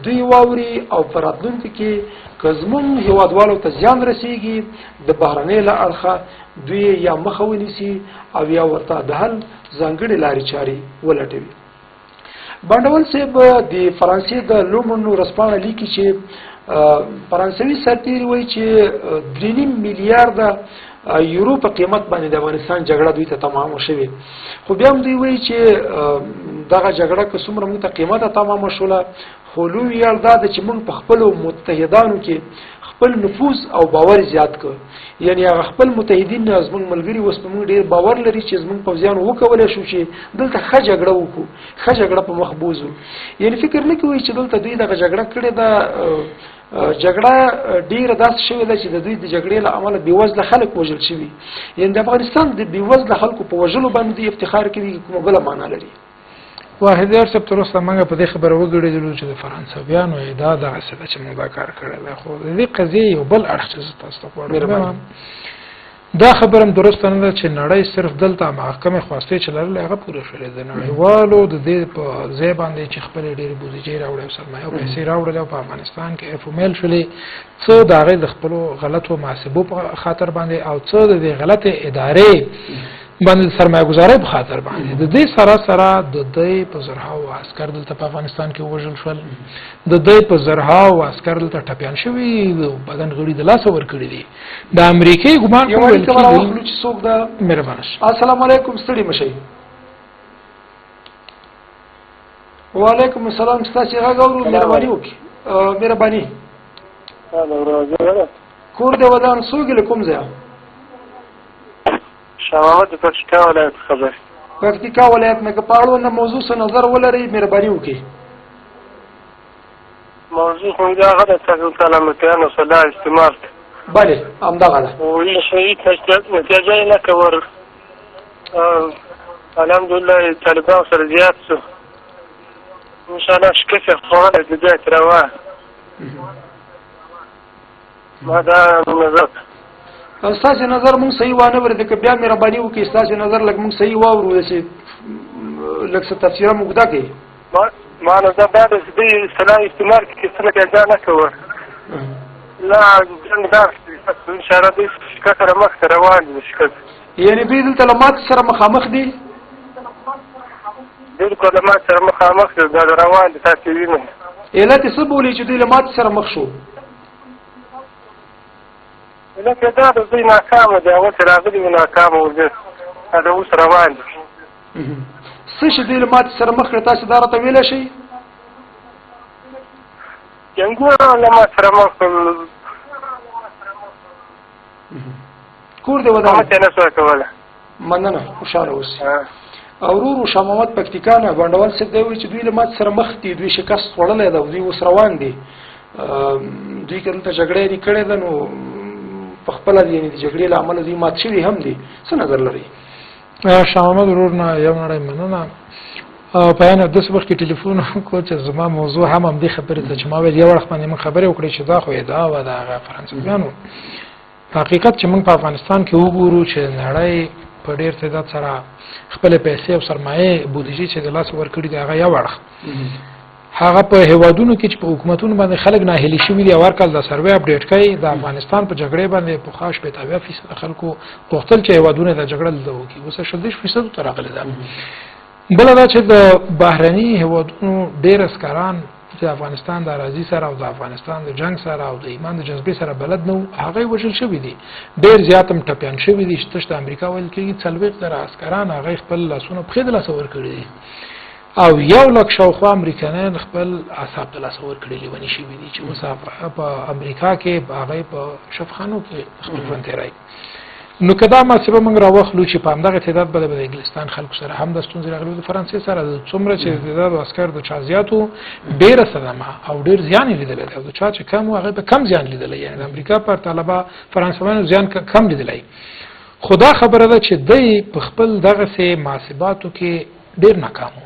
دوی واوري او په راتلونکي کې که زموږ هیوادوالو ته زیان رسیږي د بهرنۍ له اړخه دوی یا مخه ونیسي او یا ورته د حل ځانګړې لارې چارې ولټوي بانډول صاحب د فرانسې د لومړنو ورځپاڼه لیکي چې فرانسوي سرتیري وایي چې 3.5 میلیارده یورو په قیمت باندې د افغانستان جګړه دوی ته تمام شوه خو بیا هم دوی وایي چې دغه جګړه که څومره موږ ته قیمته تمام شوله خو لوی ویاړ دا ده چې موږ په خپلو متحدانو کې خپل نفوذ او باور زیات کړ. یعنی هغه خپل متحدین زموږ ملګري اوس په موږ ډېر باور لري چې زموږ پوځیان وکولی شو چې دلته ښه جګړه وکړو، ښه جګړه په مخ بوځو. یعنی فکر نه کوي چې دلته دوی دغه جګړه کړې ده. جګړه ډیره داسې شوې ده چې د دوی د جګړې له امله بېوزله خلک وژل شوي. یعنی د افغانستان د بېوزله خلکو په وژلو باندې افتخار کوي کومه بله معنا لري. واحد یار صاحب تر اوسه موږ په دې خبره وګړېدلو چې د فرانسویانو دا دغسې ده چې موږ دا کار کړی دی، خو د دې قضیې یو بل اړخ چې زه تاسو ته غواړم دا خبره هم درسته نه ده چې نړۍ صرف دلته محکمې خواستې چې لرلې هغه پوره شولې. د نړیوالو د دې په ځای باندې چې خپلې ډېرې بودیجې راوړې او سرمایه او پیسې راوړلې او په افغانستان کې افومیل شولې، څه د هغې د خپلو غلطو محاسبو په خاطر باندې او څه د دې غلطې ادارې باندې سرمایه گذارۍ په خاطر باندې د دې سره سره د دوی په زرهاو عسکر دلته په افغانستان کې ووژل شول، د دوی په زرهاو عسکر دلته ټپیان شوي، بدن غړي د لاسه ورکړي دي. د امریکې ګمان ویل کېږي چې څوک دا مهربانه شي. السلام علیکم، ستړي مشئ. وعلیکم السلام. ستاسو غږ اورو، مهرباني وکړئ. مهرباني کور دې ودان څوک له کوم ځای؟ شاوات د پکتیکا ولایت خبر. پکتیکا ولایت نه کپاړو نه موضوع څه نظر ولري، مهرباني وکړئ. موضوع خو دا غدا تاسو ته لامتیان او صلاح استعمال. بله همدغه ده. او یې شهید نتیجه نه کور. الحمدلله طالبان سره زیات شو. ان شاء الله شکست خواله د دې تروا. ما دا نظر ستاسو نظر مونږ صحیح وانه ورته که بیا مهرباني وکړئ ستاسو نظر لږ مونږ صحیح واورو چې لږ څه تفسیر مونږ دا کوي. ما نظر دا ده چې دوی صلاح استعمال کې څه نتیجه نه کوي. لا جنګ دا ان شاء الله دوی شکست سره مخ ته روان دي. شکست یعنی دوی دلته له ماتې سره مخامخ دي؟ بالکل له ماتې سره مخامخ دي، دا روان دي. تاسو وینئ علت یې څه بولي چې دوی له ماتې سره مخ شو؟ لکه دا د دوی ناکامه دی، هغه چې راغلي وي ناکامه وګړي دا اوس روان دي. څه چې دوی له ماتې سره مخ کړي تاسو دا راته ویلی شئ؟ جنګونه له ماتې سره مخ کړل. کور دې ودان نه شوه کولی. مننه، خوشحاله اوسئ. ورورو شاه محمد پکتیکا نه بانډوال صاحب دی وایي چې دوی له ماتې سره مخ دي، دوی شکست خوړلی ده او دوی اوس روان دي. دوی که دلته جګړه یې کړې ده نو په خپله یعنې د جګړې له امله دوی مات شوي هم دي. څه نظر لرئ؟ شاه محمد ورور نه یو نړۍ مننه. په یعنې داسې وخت کې ټلیفون وکړو چې زما موضوع هم همدې خبرې ته چې ما ویل یو اړخ باندې موږ خبرې وکړې چې دا خو ادعا وه د هغه فرانسویانو. په حقیقت چې موږ په افغانستان کې وګورو چې نړۍ په ډېر تعداد سره خپلې پیسې او سرمایې بودیجې چې د لاسه ورکړي دي هغه یو اړخ. هغه په هیوادونو کې چې په حکومتونو باندې خلک ناهیلي شوي دي او هر کال د سروې اپډیټ کوي د افغانستان په جګړې باندې پخوا 80% خلکو غوښتل چې هیوادونه د جګړه دلته وکړي، اوس 40% ته راغلې ده. بله دا چې د بهرني هیوادونو ډېر عسکران چې افغانستان د اراضي سره او د افغانستان د جنگ سره او د ایمان د جذبې سره بلد نه وو، هغه وژل شوي دي. ډېر زیات هم ټپیان شوي دي چې تش د امریکا ویل کېږي 40,000 عسکران هغه خپل لاسونه پښې د لاسه ورکړي دي او 100,000 شاوخوا امریکایان خپل اعصاب د لاسه ورکړي لیوني شوي دي چې اوس په امریکا کې هغه په شفخانو کې خپل ژوند تېروي. نو که دا محاسبه موږ راواخلو چې په همدغه تعداد به د انګلستان خلکو سره هم د ستونزې راغلي د فرانسې سره څومره چې تعداد عسکر د چا زیاتو ډېره صدمه او ډېر زیان یې لیدلی دی او د چا چې کم و هغه به کم زیان لیدلی، یعنې د امریکا پر طالبه فرانسویانو زیان کم لیدلی. خو دا خبره ده چې دی په خپل دغسې محاسباتو کې ډېر ناکام و.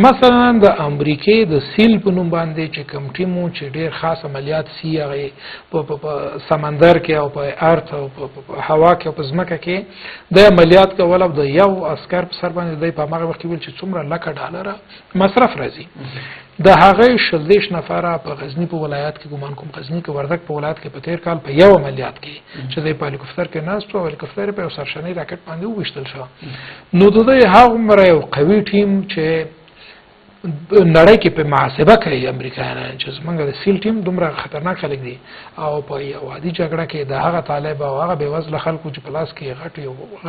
مثلا د امریکې د سیل په نوم باندې چې کوم ټیم و چې ډېر خاص عملیات سی هغې په سمندر کې او په ارض او په هوا کې او په ځمکه کې د عملیات کول او د یو عسکر په سر باندې دی په هماغه وخت کې ویل چې څومره لکه ډالره مصرف راځي. د هغې 40 نفره په غزني په ولایت کې ګمان کوم غزني کې وردګ په ولایت کې په تیر کال په یو عملیات کې چې دی په هلیکوپټر کې ناست و او هلیکوپټر په یو سرشنی راکټ باندې وویشتل شو. نو د دوی هغومره یو قوي ټیم چې نړۍ کې په محاسبه کوي امریکایان چې زمونږ د سیل ټیم دومره خطرناک خلک دي او په یو عادي جګړه کې د هغه طالب او هغه بېوزله خلکو چې په لاس کې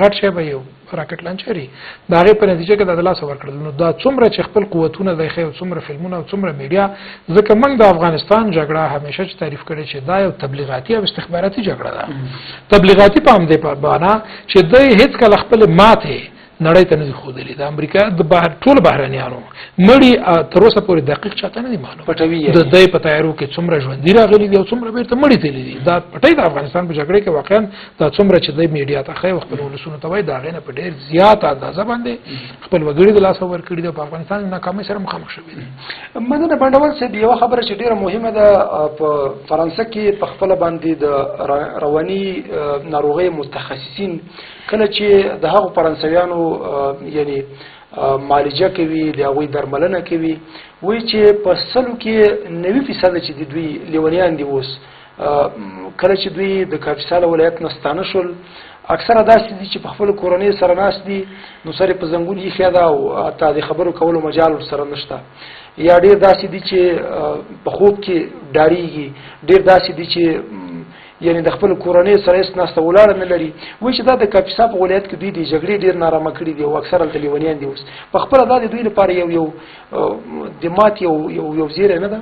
غټ شی به یو راکټ لانچري د هغې په نتیجه کې د لاسه ورکړل. نو دا څومره چې خپل قوتونه دی ښیي او څومره فلمونه او څومره میډیا، ځکه موږ د افغانستان جګړه همیشه چې تعریف کړې چې دا یو تبلیغاتي او استخباراتي جګړه ده. تبلیغاتي په همدې معنا چې دوی هېڅکله خپل ماتې نړۍ ته نه دي ښودلي. د امریکا د ټول بهرنیانو مړي تر اوسه پورې دقیق چاته نه دي معلوم. د دوی په تیارو کې څومره ژوندي راغلي دي او څومره بیرته مړي تللي دي. دا پټۍ د افغانستان په جګړه کې واقعا دا څومره چې دوی میډیا ته ښیي او خپل ولسونو ته وایي د هغې نه په ډېر زیات اندازه باندې خپل وګړي د لاسه ورکړي دي او په افغانستان د ناکامۍ سره مخامخ شوي دي. مننه بڼوال صاحب، یوه خبره چې ډېره مهمه ده، په فرانسه کې په خپله باندې د رواني ناروغۍ متخصصین کله چې د هغو فرانسویانو یعنی معالجه کوي، د هغوی درملنه کوي، وایي چې په 100 کې 90% چې د دوی لیونیان دي اوس کله چې دوی د کاپیسا له ولایت نه ستانه شول اکثره داسې دي چې په خپل کورنۍ سره ناست دي، نو سره په زنګون ایښی ده او حتی د خبرو کولو مجال ورسره نشته، یا ډېر داسې دي چې په خوب کې ډارېږي، ډېر داسې دي چې یعنی د خپل کورنۍ سره هېڅ ناسته ولاړه نه لري. وایي چې دا د کاپیسا په ولایت کې دوی د جګړې ډېر نارامه کړي دي او اکثره هلته لیونیان دي اوس. په خپله دا د دوی لپاره یو د مات یو زیری نه ده؟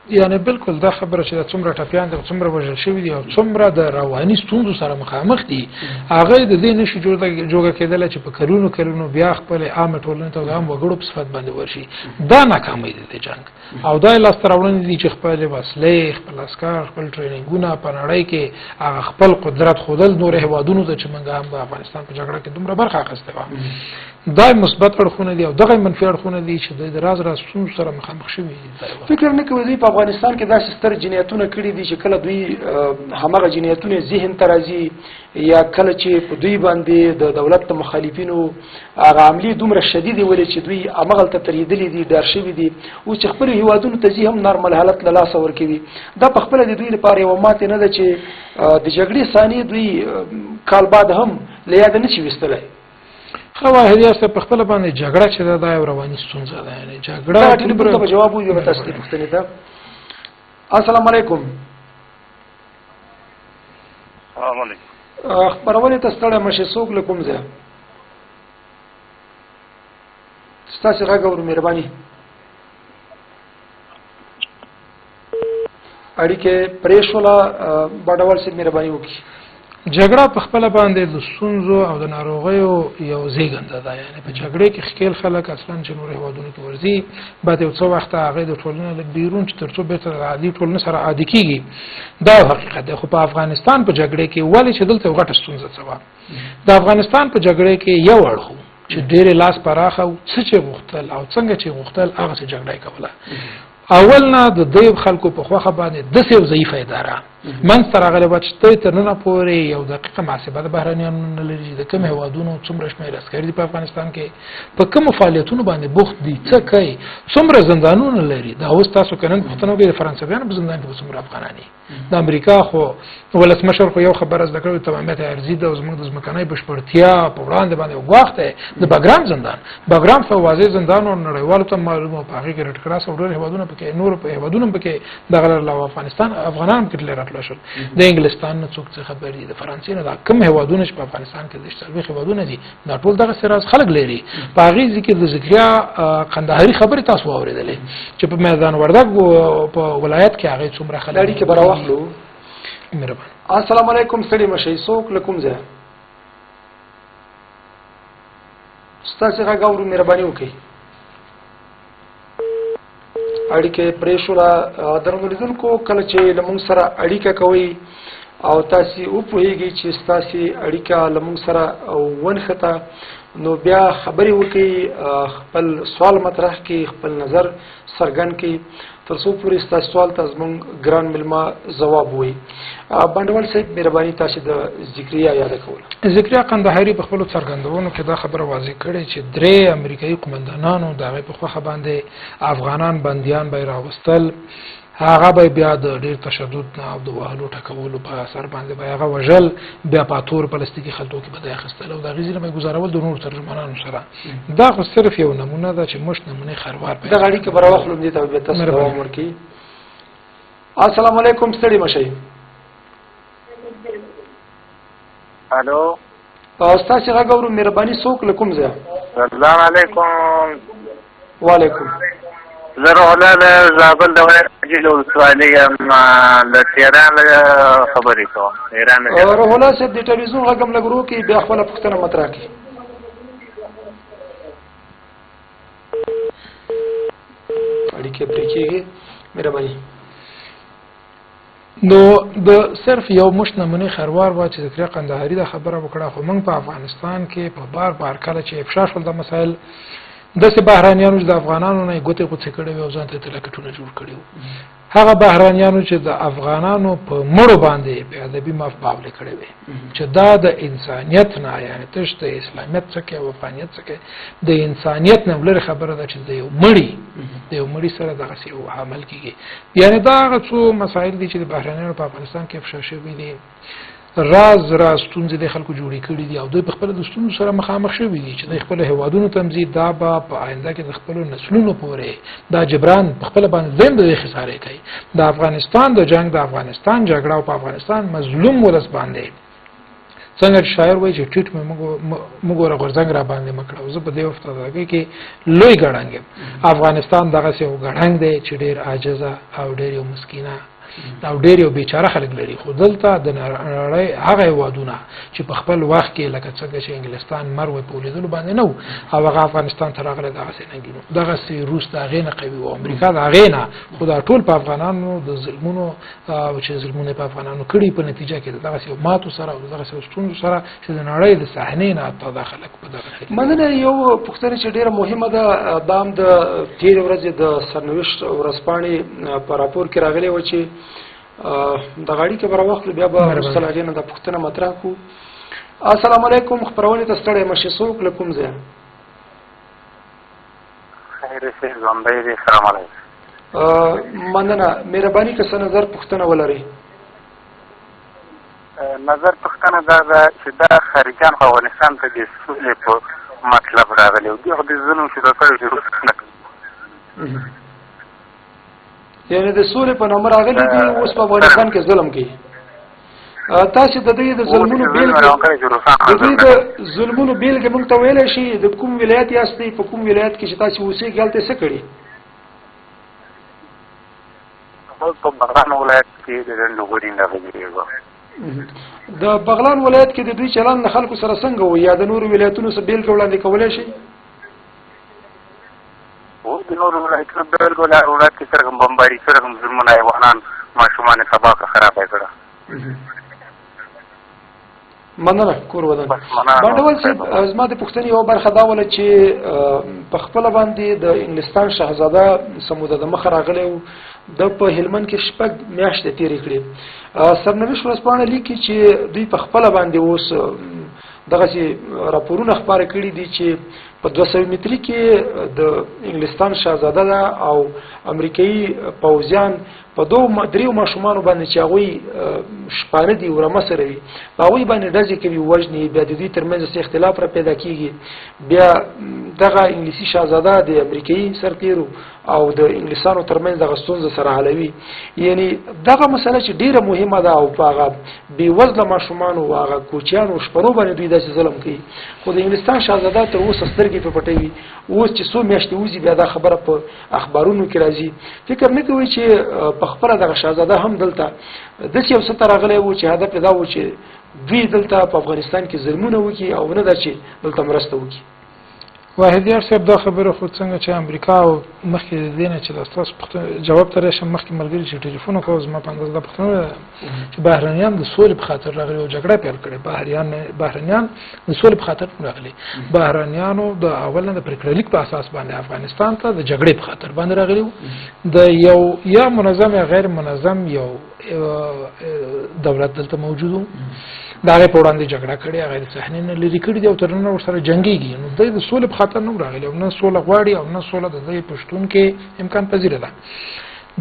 یعنی بالکل دا خبره چې څومره ټپیان دي، څومره وژل شوي دي او څومره د رواني ستونزو سره مخامخ دي، هغه د دې نشي جوړه کېدلی چې په کلونو بیا خپل عامه ټولنې ته د عام وګړو په صفت باندې ورشي. دا ناکامۍ دی د جنګ او دا لاسته راوړنې دي چې خپل وسلې، خپل عسکر، خپل ټریننګونه په نړۍ کې هغه خپل قدرت ښودل نورو هېوادونو ته چې موږ هم د افغانستان په جګړه کې دومره برخه اخیستې وه. دا مثبت اړخونه دي او دغه منفي اړخونه دي چې د راز ستونزو سره مخامخ شوي دي. فکر نه کوي دوی په افغانستان کې داسې ستر جنایتونه کړي دي چې کله دوی همغه جنایتونه ذهن ته راځي یا کله چې په دوی باندې د دولت د مخالفینو هغه عملې دومره شدیدې ولې چې دوی همغلته ترېدلي دي، ډار شوي دي، اوس چې خپلو هېوادونو ته ځي هم نارمل حالت له لاسه ورکوي. دا په خپله د دوی لپاره یوه ماتې نه ده چې د جګړې ثانیې دوی کال بعد هم له یاده نه شي ویستلی. خو واحدي است په خپل باندې جګړه چې دا یو رواني ستونزه ده. یعنی جګړه ټلیفون ته جواب وایو تاسو ته پوښتنې ته. السلام علیکم. السلام علیکم. خبرونه ته ستړی مشه څوک له کوم ځای؟ ستاسو غږ اورو مهرباني. اړیکې پرېښوله بډوال صاحب مهرباني وکړي. جګړه په خپل باندې د ستونزو او د ناروغیو یو زیږنده ده. یعنی په جګړې کې ښکیل خلک اصلا چې نور هېوادونو کې ورځي بعد یو څه وخت هغې د ټولنې له بیرون چې تر څو بېرته د عادي ټولنې سره عادي کېږي، دا یو حقیقت دی. خو په افغانستان په جګړې کې ولې چې دلته یو غټه ستونزه څه وه، د افغانستان په جګړې کې یو اړخ چې ډېرې لاس پراخه و، څه چې غوښتل او څنګه چې غوښتل هغسې جګړه یې کوله. اول نه د دوی خلکو په خوښه باندې داسې یو ضعیفه اداره منځته راغلی وه چې دوی تر ننه پورې یو دقیقه محاسبه د بهرنیانو نه لري چې د کوم هېوادونو څومره شمېر عسکري دي په افغانستان کې، په کومو فعالیتونو باندې بوخت دي، څه کوي، څومره زندانونه لري. دا اوس تاسو که نن پوښتنه وکړئ د فرانسویانو په زندان کې به څومره افغانان دي. د امریکا خو ولسمشر خو یو خبره زده کړې تمامیت عرضي ده او زموږ د ځمکنۍ بشپړتیا په وړاندې باندې ګواښ دی. د بګرام زندان، بګرام خو واضح زندان او نړیوالو ته معلومه په هغې کې ریډ کراس او ډېر هېوادونه پکې نور په هېوادونو پکې دغه علاوه افغانان هم پکې تللي راتللی شول. د انګلستان نه څوک څه خبر دي، د فرانسې نه، دا کوم هېوادونه چې په افغانستان کې د 40 هېوادونه دي دا ټول دغسې راز خلک لري. په هغې ځای کې د ذکریا قندهاري خبرې تاسو واورېدلې چې په میدان وردګ په ولایت کې هغې څومره خلک اړیکې به راواخلو. مهرباني. السلام علیکم. ستړي مشئ. څوک له کوم ځای؟ ستاسو غږ اورو مهرباني وکړئ. اړیکې پرېښوله. درنو لیدونکو کله چې له موږ سره اړیکه کوئ او تاسې وپوهېږئ چې ستاسې اړیکه له موږ سره ونښته نو بیا خبرې وکړئ، خپل سوال مطرح کړئ، خپل نظر څرګند کړئ تر څو پورې ستاسو سوال ته زموږ ګران مېلمه ځواب ووایي. بانډوال صاحب مهرباني تاسې د ذکریا یاده کوله. ذکریا قندهاري په خپلو څرګندونو کې دا خبره واضح کړې چې 3 امریکایي قومندانانو د هغې په خوښه باندې افغانان بندیان به یې راوستل هغه به بیا د ډیر تشدد نه او د وهلو ټکولو په اثر باندې به هغه وژل بیا په تور پلاستیکي خلطو کې به د اخیستل او د غیزې نه گزارول د نور ترجمانانو سره دا خو صرف یو نمونه ده چې مش نمونه خروار د غاړي کې براوخلم دي ته به تاسو دوام ورکړي. السلام علیکم ستړي مشي. الو تاسو هغه ګورو مهرباني څوک لکم زه. السلام علیکم. وعلیکم. زه روحله زابل د وجلو سوالي ل تهران خبرې کوم. ایران روحله صاحب د ټلویزیون غږم لګرو کې بیا خپل پښتنه مطرح کړي. اړیکې پرې کېږي مهرباني. نو د صرف یو مش نمونه خروار وا چې ذکر قندهاری د خبره وکړه خو موږ په افغانستان کې په بار کله چې افشا شول د مسائل داسې بهرانیانو چې د افغانانو نه ګوتې غوڅې کړې وي او ځان ته تلکټونه جوړ کړي وو. هغه بهرانیانو چې د افغانانو په مړو باندې په ادبي مفعول کړي وي چې دا د انسانیت نه یعنی تش د اسلامیت څخه او افغانیت څخه د انسانیت نه ولر خبره ده چې د یو مړی سره دغه سی او عمل کیږي. یعنی دا هغه څو مسایل دي چې د بهرانیانو په افغانستان کې افشا شوي دي راز ستونزې د خلکو جوړې کړي دي او دوی په خپل د ستونزو سره مخامخ شوي دي چې د خپل هیوادونو تمزید دا به په آینده کې د خپل نسلونو پورې دا جبران په خپل باندې زم د خسارې کوي. د افغانستان د جنگ د افغانستان جګړه او په افغانستان مظلوم ولس باندې څنګه شاعر وایي چې ټیټ موږ غورځنګ را باندې مکړو. زه په دې وخت کې لوی ګړنګ افغانستان دغه څه ګړنګ دی چې ډیر عاجزه او ډیر یو مسکینه او ډېر یو بیچاره خلک لري. خو دلته د نړۍ هغه هیوادونه چې په خپل وخت کې لکه څنګه چې انګلستان مروه په لیدلو باندې نو او هغه افغانستان ته راغله دغه څنګه دغه سي روس د غینه قوي او امریکا د غینه خدا ټول په افغانانو د ظلمونو او چې ظلمونه په افغانانو کړي په نتیجه کې دغه سي ماتو سره او دغه سي ستونزو سره چې د نړۍ د صحنې نه تداخل په دغه مننه. یو پوښتنه چې ډیره مهمه ده دام د تیر ورځې د سرنوشت ورځپاڼې په راپور کې راغلی و چې د غاړي کې براوخت بیا به رسلاګینه د پښتنه مطرح کو. السلام علیکم خبرونه ته ستړی مشه څوک لکم زه. خیر سي زومبای دي. السلام علیکم. مننه مهرباني که څه نظر پښتنه ولري. نظر پښتنه دا چې دا خارجان افغانستان ته د سولې په مطلب راغلي او د ظلم شروع کړی شروع کړی یعنی د سولې په نامه راغلي دي اوس په افغانستان کې ظلم کوي. تاسو د دې د ظلمونو بیلګې موږ ته ویلی شي د کوم ولایت یاستئ په کوم ولایت کې چې تاسو اوسېږئ هلته څه کړي؟ په بغلان ولایت کې د ډنډوګوري نه غږېږم. د بغلان ولایت کې د دوی چلند د خلکو سره څنګه و یا د نورو ولایتونو څخه بیلګه وړاندې کولی شي؟ د نورو ولایتونو بیلګه ولایت کې څرګند بمباري څرګند ظلمونه افغانان ماشومان سبا خرابه کړه. مننه کور ودان. بانډول صاحب زما د پښتنې یو برخه دا وله چې په خپل باندې د انګلستان شاهزاده سموده د مخ راغلی و د په هلمند کې شپږ میاشتې تیرې کړې. سرنوشت ورځپاڼه لیکي چې دوی په خپل باندې اوس دغه راپورونه خبره کړي دي چې په 200 متري کې د انګلستان شاهزاده ده او امریکایي پوځیان په دریو ماشومانو باندې چې هغوی شپانه دي ورمه سره وي هغوی باندې ډزې کوي وژني بیا د دوی ترمنځ څه اختلاف را پیدا کېږي. بیا دغه انګلیسي شاهزاده د امریکایي سرتیرو او د انګلیسانو ترمنځ دغه ستونزه سره حلوي. یعنی دغه مسله چې ډیره مهمه ده او په هغه بېوزله ماشومانو او هغه کوچیانو شپنو باندې دوی داسې ظلم کوي. خو د انګلستان شاهزاده تر اوسه سترګې په پټوي. اوس چې څو میاشتې وځي بیا دا خبره په اخبارونو کې راځي. فکر نه کوي چې په خپل دغه شاهزاده هم دلته داسې یو څه ته راغلی و چې هدف یې دا و چې دوی دلته په افغانستان کې ظلمونه وکړي او نه ده چې دلته مرسته وکړي. واحدیار صاحب دا خبره خو څنګه چې امریکا او مخکې د دې نه چې تاسو جواب ته راشم مخکې ملګري چې ټلیفون وکړو زما په اندازه پوښتنه چې بهرنیان د سولې په خاطر راغلي او جګړه پیل کړې. بهرنیان د سولې په خاطر راغلي. بهرنیانو د اول نه د پریکړلیک په اساس باندې افغانستان ته د جګړې په خاطر باندې راغلي د یو یا منظم یا غیر منظم یو دولت دلته موجودو دا غي په وړاندې جګړه کړې هغه صحنه نه لري کړې دی او ترنه ورسره جنگيږي. نو د سولې په خاطر نه راغلي او نه سوله غواړي او نه سوله د دې پښتون کې امکان پذیر ده.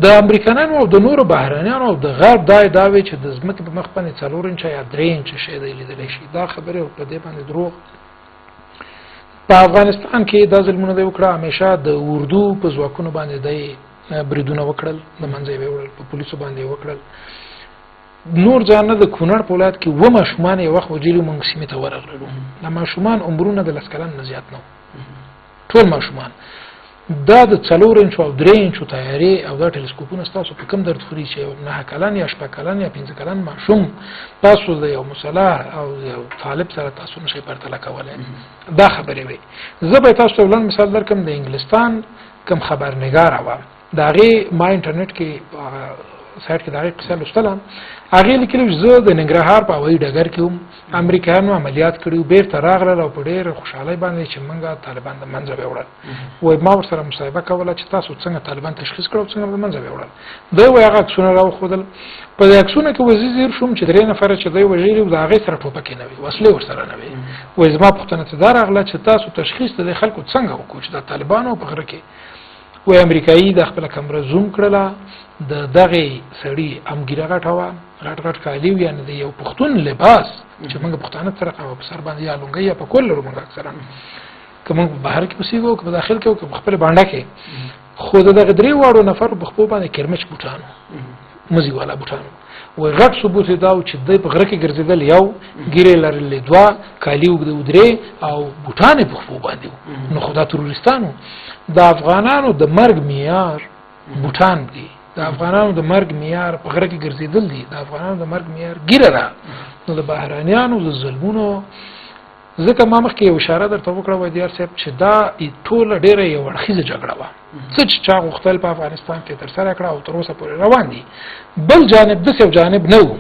د امریکایانو او د نورو بهرانیانو او د غرب دا ادعاوې چې د ځمکې په مخ باندې 4 انچه یا 3 انچه شی دی لیدلی شي دا خبرې په دې باندې دروغ. په افغانستان کې دا ظلمونه دی وکړه، همیشه د اردو په ځواکونو باندې دی بریدونه وکړل، د منځه یې وړل، په پولیسو باندې وکړل. نور ځانه د کونړ په ولایت کې و ماشومان یې وخت وجیلو موږ سیمې ته ورغللو. د ماشومان عمرونه د 10 کلن نه زیات نه ټول ماشومان. دا د 4 انچو او 3 انچو تیارې او دا ټلسکوپونه ستاسو په کم درد خوري چې 9 کلن یا 8 کلن یا 15 کلن ماشوم تاسو د یو مسلح او یو طالب سره تاسو نشئ پرتله کولای. دا خبرې وي. زه به تاسو ته ولن مثال درکم. د انګلستان کم خبرنګار و دا غي ما انټرنیټ کې سایت کې دا غي قصه لوستله. هغه لیکلو زه د ننګرهار په وای ډګر کې هم امریکایانو عملیات کړیو، بیرته راغله او په ډېر خوشحالۍ باندې چې موږ طالبان د منځه وړل. وای ما ورسره مصاحبه کوله چې تاسو څنګه طالبان تشخیص کړو، څنګه د منځه وړل. دوی وای هغه عکسونه راوښودل. په دې عکسونه کې وزیر شوم چې 3 نفر چې دوی وژلي و دا هغه سره ټوپکې نه وي، وسلې ورسره نه وي. وای زما پوښتنه ته دا راغله چې تاسو تشخیص د خلکو څنګه وکړو چې د طالبانو په غره کې. وای امریکایي د خپل کمره زوم کړله، د دغه سړی امګیره غټوا غټ کالی یعنی د یو پښتون لباس چې موږ پښتانه سره په سر باندې یا لونګي یا په کول موږ اکثرا کوم بهر کې پسیګو په داخل کې او خپل باندې کې خو دغه درې واړو نفر په خپل باندې کرمچ بوټانو مزي والا بوټانو. و غټ ثبوت دا چې د په غره کې ګرځیدل یو ګیره لرلې دوا کالی او درې او بوټانې په خپل باندې نو خدا تروریستانو. د افغانانو د مرګ معیار بوټان دي، د افغانانو د مرګ معیار په غره کې ګرځیدل دي، د افغانانو د مرګ معیار ګیره ده. نو د بهرانیانو د ظلمونو ځکه ما مخکې یو اشاره درته وکړه وای دیار صاحب چې دا ټول ډیره یو اړخیزه جګړه وه څه چې چا غوښتل په افغانستان کې ترسره کړه او تر اوسه پورې روان دي. بل جانب داسې یو جانب نه و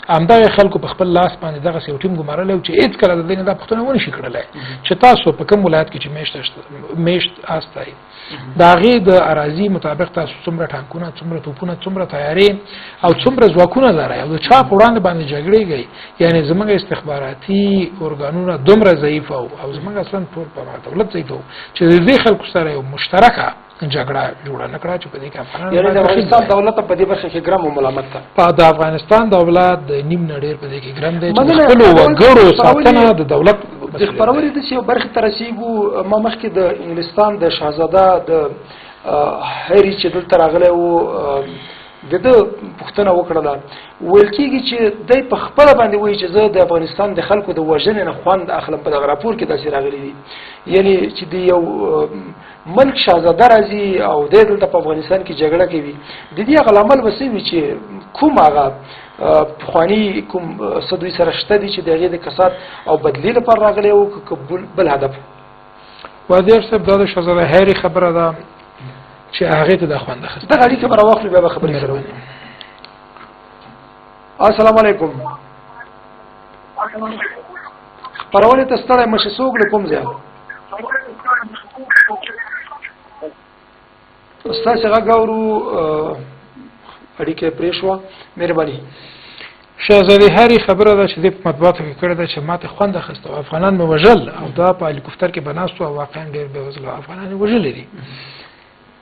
همدغه خلکو په خپل لاس باندې دغه یو ټیم ګمارلی و چې هېڅ کله د دې نه دا پوښتنه ونه شي کړلی چې تاسو په کوم ولایت کې چې میشت استئ د هغې د اراضي مطابق تاسو څومره ټانکونه، څومره توپونه، څومره تیارې او څومره ځواکونه لرئ او د چا په وړاندې باندې جګړېږئ. یعنې زموږ استخباراتي ارګانونه دومره ضعیف او زموږ اصلا ټول په دولت ضعیف و چې د دې خلکو سره یو مشترکه جګړه جوړه نه کړه چې په دې کې افغانان یعنې د افغانستان دولت په دې برخه کې ګرم او ملامت ده. په د افغانستان دولت د نیم نه ډېر په دې کې ګرم دی چې خپلو وګړو ساتنه د دولت د خبرولې د یو برخې ته رسیږو. ما مخکې د انګلستان د شاهزاده د هری چې دلته راغلی و د ده پوښتنه وکړله. ویل کېږي چې دی په خپله باندې وایي چې زه د افغانستان د خلکو د وژنې نه خوند اخلم. په دغه راپور کې داسې راغلی دي یعنې چې د یو ملک شاهزاده راځي او دی دلته په افغانستان کې جګړه کوي. د دې هغه لامل به څه وي چې کوم هغه پخواني کوم څه دوی سره شته دي چې د هغې د کسات او بدلې لپاره راغلی و که بل هدف. وادیار صاحب دا د شاهزاده هری خبره ده چې هغې ته دا خوند اخیست. دغه اړیکه به راواخلو بیا به خبرې سره وکړو. السلام علیکم. خپرونې ته ستړی مشې څوک له کوم ځای؟ ستاسې غږ اورو اړیکه پرې شوه. مهرباني. شاهزاده هری خبره ده چې د مطبوعاتو کې کړې ده چې ماته خوند اخیست او افغانان مې وژل او دا په هلیکوپټر کې به ناست و او واقعا ډېر بېوزله افغانان یې وژلي دي.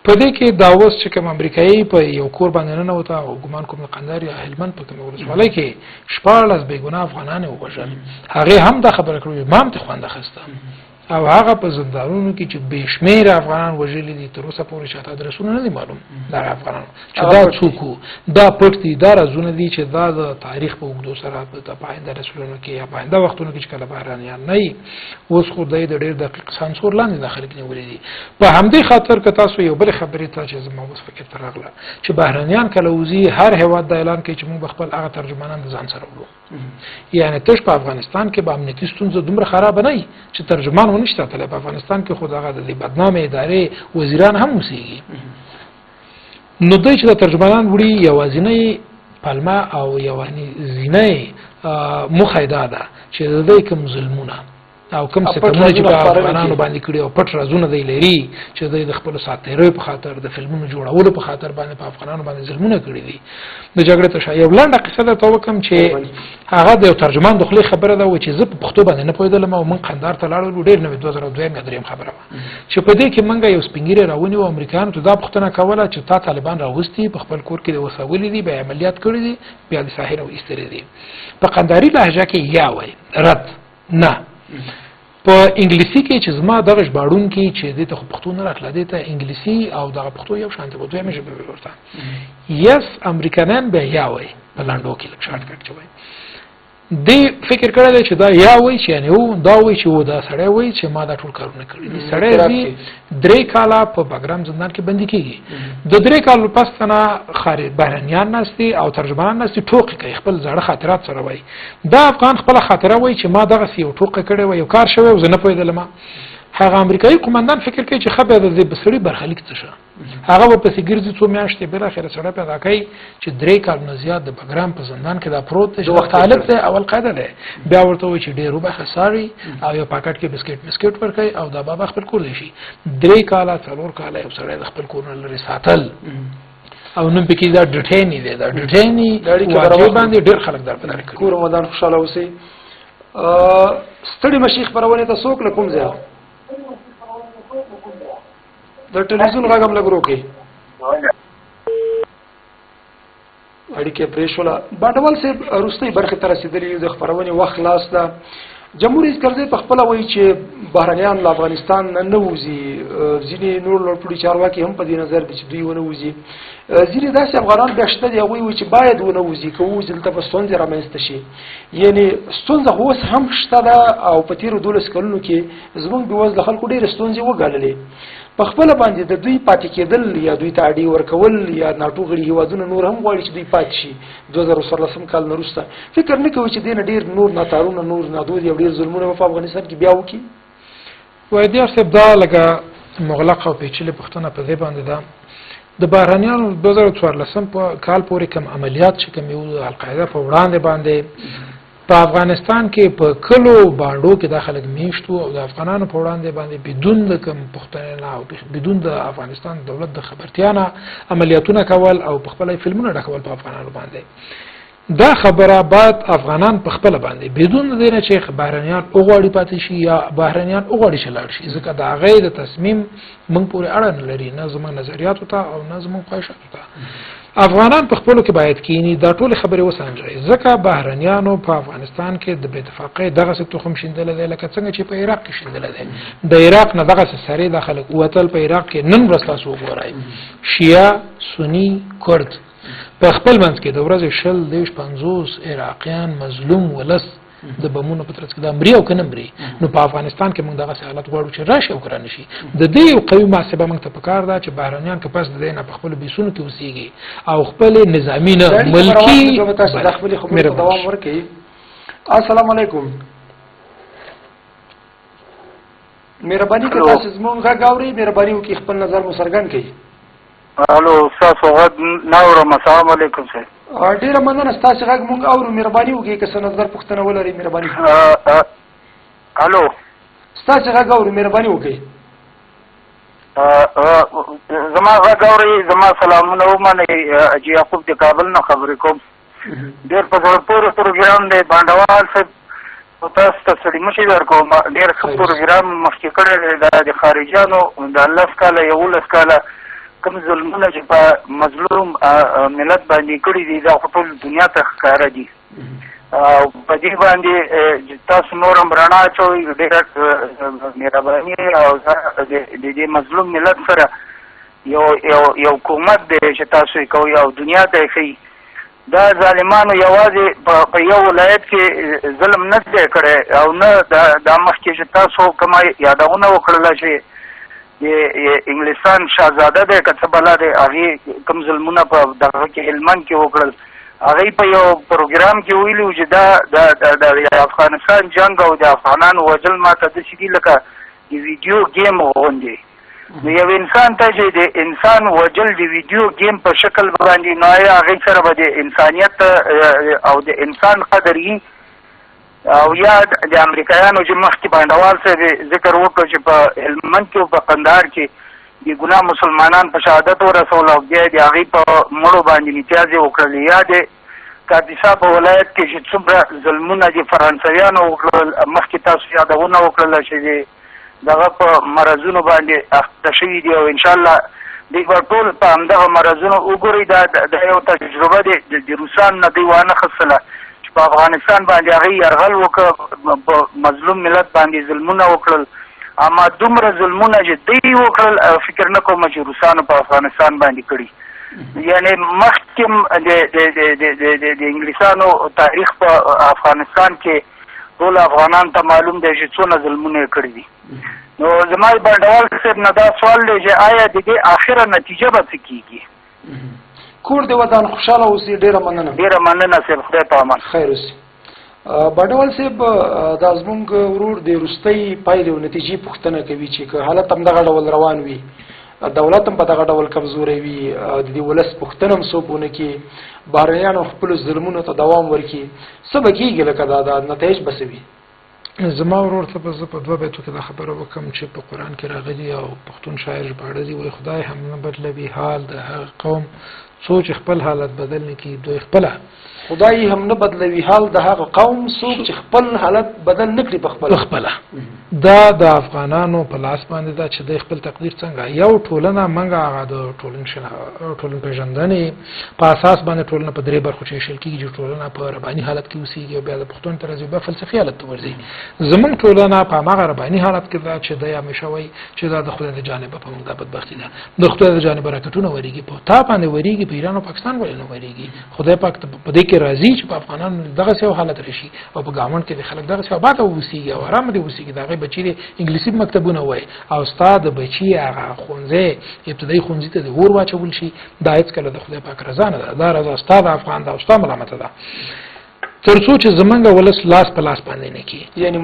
په دې کې دا اوس چې کوم امریکایي په یو کور باندې ننوته او ګمان کوم د قندهار یا هلمند په کومه ولسوالۍ کې 14 بېګناه افغانان یې ووژل. هغې هم دا خبره کړې ما هم ترې خوند اخیسته او هغه په زندانونو کې چې بې شمېره افغانان وژلي دي تر اوسه پورې چاته ادرسونه نه دي معلوم دغه افغانانو چې دا څوک وو، دا پټ دي، دا رازونه دي چې دا د تاریخ په اوږدو سره په آینده نسلونو کې یا په آینده وختونو کې چې کله بهرانیان نه وي اوس خو دی د ډېر دقیق سانسور لاندې دا خلک نیولي دي. په همدې خاطر که تاسو یو بلې خبرې ته چې زما اوس فکر ته راغله چې بهرانیان کله وځي هر هېواد دا اعلان کوي چې موږ به خپل هغه ترجمانان د ځان سره وړو. یعنې تش په افغانستان کې به امنیتي ستونزه دومره خرابه نه وي چې ترجمان ونه شي ساتلی. په افغانستان کې خو دغه د بدنامې ادارې وزیران هم اوسېږي. نو دوی چې د ترجمانان وړي یوازینۍ پلمه او یوازینۍ موخه یې دا ده چې د دوی کوم ظلمونه او کوم څه کومه چې په افغانانو باندې کړی او پټ رازونه دی لري چې د خپل ساتیرۍ په خاطر د فلمونو جوړولو په خاطر باندې په افغانانو باندې ظلمونه کړی دي د جګړې ته شایي ولنډه قصه ده ته وکم چې هغه د ترجمان د خپل خبره ده و چې زه په پښتو باندې نه پوهېدلم او من قندار ته لاړو ډېر نو 2002 مې دریم خبره چې په دې کې منګه یو سپینګیری راونی او امریکایانو ته دا پوښتنه کوله چې تا طالبان راوستي په خپل کور کې د وسولې دي به عملیات کړی دي بیا د ساحل او ایستری دي په قنداري لهجه کې یا وای رد نه په انګلیسي کې چې زما دغه ژباړون کې چې د پښتو نه راتله دي ته انګلیسي او دغه پښتو یو شان ته دوی مې به ورته یس امریکایان به یا وای په لاندو کې لږ شارټ کټ چوي دی فکر کړی چې دا یا وای چې یعنی و دا وای چې و دا سړی وای چې ما دا ټول کارونه کړی دي سړی دی 3 کاله په بګرام زندان کې بندي کیږي د 3 کالو پس نه خارج بهرنیان نستي او ترجمانان نستي ټوکې کوي خپل زړه خاطرات سره وای دا افغان خپل خاطره وای چې ما دغه یو ټوکې کړی و یو کار شوی او زه نه پوهېدلم هغه امریکایي قومندان فکر کوي چې خبره د بسړي برخلیک څه شه هغه په سیګرځي څو میاشتې بل اخر سره پیدا کوي چې 3 کال نه زیات د بګرام په زندان کې دا پروت دی وخت طالب دی اول قاعده ده بیا ورته وایي چې ډېر وبخه ساري او یو پاکټ کې بسکټ ورکړي او دا بابا خپل کور دی شي 3 کال 4 کال یو سره د خپل کور نه لري ساتل او نن پکې دا ډټینی دی دا ډټینی واجب باندې ډېر خلک درپدار کوي کور رمضان خوشاله اوسئ ستړي مشیخ پرونه ته څوک له کوم ځای د ټلویزیون غږم لګرو کې اړیکې پرېښوله باټوال صاحب وروستۍ برخې ته رسېدلي د خپرونې وخت خلاص ده جمهور رئیس کرزی په خپله وایي چې بهرنیان له افغانستان نه وځي ځینې نور لوړپوړي چارواکي هم په دې نظر دي چې دوی ونه وځي ځینې داسې افغانان بیا شته دي هغوی وایي چې باید ونه وځي که ووځي دلته به ستونزې رامنځته شي یعنې ستونزه خو اوس هم شته ده او په تېرو 12 کلونو کې زموږ بېوزله خلکو ډېرې ستونزې وګاللې په خپله باندې د دوی پاتې کېدل یا دوی ته اډې ورکول یا ناټو غړي هېوادونه نور هم غواړي چې دوی پاتې شي 2014 کال نه وروسته فکر نه کوي چې دې نه ډېر نور ناتارونه نور نادود یا ډېر ظلمونه په افغانستان کې بیا وکړي وایدیار صاحب دا لکه مغلقه او پیچلې پوښتنه په دې باندې ده د بهرنیانو 2014 کال پورې کوم عملیات چې کوم یو القاعده په وړاندې باندې په افغانستان کې په کلو باندو کې داخله میشتو او د افغانانو په وړاندې باندې بدون د کوم پښتنه او بدون د افغانستان دولت د خبرتیانه عملیاتونه کول او په خپل فلمونه ډکول په افغانانو باندې دا خبره بعد افغانان په خپل باندې بدون د نه چې بهرنیان اوغاړي پاتې شي یا بهرنیان اوغاړي شلار شي ځکه دا غیر تصمیم موږ پورې اړه نه لري نه زموږ نظریات ته او نه زموږ خواهشات ته افغانان په خپل کې باید کینی دا ټول خبره وسانځي ځکه بهرنیانو په افغانستان کې د اتفاقۍ دغه څه تخم شیندل دي لکه څنګه چې په عراق کې شیندل دي د عراق نه دغه سره داخله قوتل په عراق کې نن ورځ تاسو وګورئ شیعه سنی کرد په خپل منځ کې د ورځې 50 عراقیان مظلوم ولس د بمونو په ترڅ کې د امري او کنمري نو په افغانستان کې موږ دغه حالت غواړو چې راشي او کرانه شي د دې یو قوي محاسبه موږ ته پکار ده چې بهرنیان که پس د دې نه په خپل بیسونو کې اوسېږي او خپل نظامی نه ملکی مېره دوام ورکړي السلام علیکم مهرباني کوئ تاسو زموږ غږ اورئ مهرباني وکړئ خپل نظر مو څرګند کړئ الو تاسو غږ نه اورم السلام علیکم سر ډیره مننه تاسو غږ مونږ اورو مهرباني وکړئ که څه نظر پوښتنه ولرئ مهرباني الو تاسو غږ اورو مهرباني وکړئ زما غږ اورئ زما سلامونه ومنئ حاجي یعقوب د کابل نه خبرې کوم ډېر په زړه پورې پروګرام دی بانډوال صاحب تاسو ته ستړي مشي درکوم ډېر ښه پروګرام مخکې کړی دی د خارجیانو د 11 کاله 11 کاله کوم ظلمونه چې په مظلوم ملت باندې کړي دي دا خو ټول دنیا ته ښکاره دي او په دې باندې تاسو نور هم رڼا اچوئ ډېره مهرباني او د دې مظلوم ملت سره یو حکومت دی چې تاسو یې کوئ او دنیا ته یې ښیي دا ظالمانو یوازې په یو ولایت کې ظلم نه دی کړی او نه دا مخکې چې تاسو کومه یادونه وکړله چې د انګلستان شاهزاده دی که څه بلا دی هغې کوم ظلمونه په دغه کې هلمند کې وکړل هغې په یو پروګرام کې ویلي و چې دا د افغانستان جنګ او د افغانانو وژل ماته داسې دي لکه د ویډیو ګیم غوندې نو یو انسان ته چې د انسان وژل د ویډیو ګیم په شکل باندې نو هغې سره به د انسانیت او د انسان قدر وي او یا د امریکایانو چې مخکې بانډوال صاحب ذکر وکړو چې په هلمند کې او په قندهار کې د ګناه مسلمانان په شهادت ورسول او بیا د هغې په مړو باندې امتیازې وکړلې، یا د کاپیسا په ولایت کې چې څومره ظلمونه د فرانسویانو وکړل، مخکې تاسو یادونه وکړله چې دغه په مرضونو باندې اخته شوي دي، او انشاءالله دوی به ټول په همدغه مرضونو وګورئ. دا یو تجربه دی د روسان نه دوی وانه خصله چې په افغانستان باندې هغې یرغل وکړه، په مظلوم ملت باندې ظلمونه وکړل، اما دومره ظلمونه چې دوی وکړل فکر نه کوم چې روسانو په افغانستان باندې کړي. یعنی مخکې د انګلیسانو تاریخ په افغانستان کې ټول افغانان ته معلوم دی چې څونه ظلمونه یې کړي دي. نو زما بانډوال صاحب نه دا سوال دی چې آیا د دې آخره نتیجه به څه کېږي؟ کور دې ودان خوشحاله اوسې. ډېره مننه. ډېره مننه صاحب، خدای په امان. خیر اوسې. بانډوال صاحب دا زموږ ورور د وروستۍ پایلې او نتیجې پوښتنه کوي چې که حالت هم دغه ډول روان وي، دولت هم په دغه ډول کمزوری وي، د دې ولس پوښتنه هم څوک ونه کړي، بهرنیانو خپلو ظلمونو ته دوام ورکړي، څه به کېږي؟ لکه دا نتایج به څه وي؟ زما ورور ته به زه په 2 بیتو کې دا خبره وکړم چې په قرآن کې راغلي او پښتون شاعر ژباړلي وایي خدای هم نه بدلوي حال د هغه قوم څوک چې خپل حالت بدل نه کړي دوی خپله. خدای هم نه بدلوي حال د هغه قوم څوک چې خپل حالت بدل نه کړي په خپله. دا د افغانانو په لاس باندې ده چې د خپل تقدیر څنګه یو ټولنه منګه هغه د ټولنپېژندنې په اساس باندې ټولنه په 3 برخو ویشل کېږي چې ټولنه په رباني حالت کې اوسېږي او بیا د پښتون تر ځای بیا فلسفي حالت ته ورځي. زمونږ ټولنه په هماغه رباني حالت کې ده چې دی همیشه وایي چې دا د خدای د جانبه په موږ دا بدبختي ده، د خدای د جانبه برکتونه ورېږي، په تا باندې ورېږي، په ایران او پاکستان ولې نه ورېږي؟ خدای پاک په دې کې راضي چې په افغانانو دغسې یو حالت راشي او په ګاونډ کې د خلک دغسې آباده اوسېږي او ارامه دې اوسېږي، د هغې بچي دې انګلیسي مکتبونه وایي او ستا د بچي هغه ښوونځی ابتدایي ښوونځي ته د اور واچول شي، دا هېڅکله د خدای پاک رضا نه ده، دا رضا ستا د افغان ده او ستا ملامته ده. تر څو چې زمونږ ولس لاس په لاس باندې نه کړي، یعنې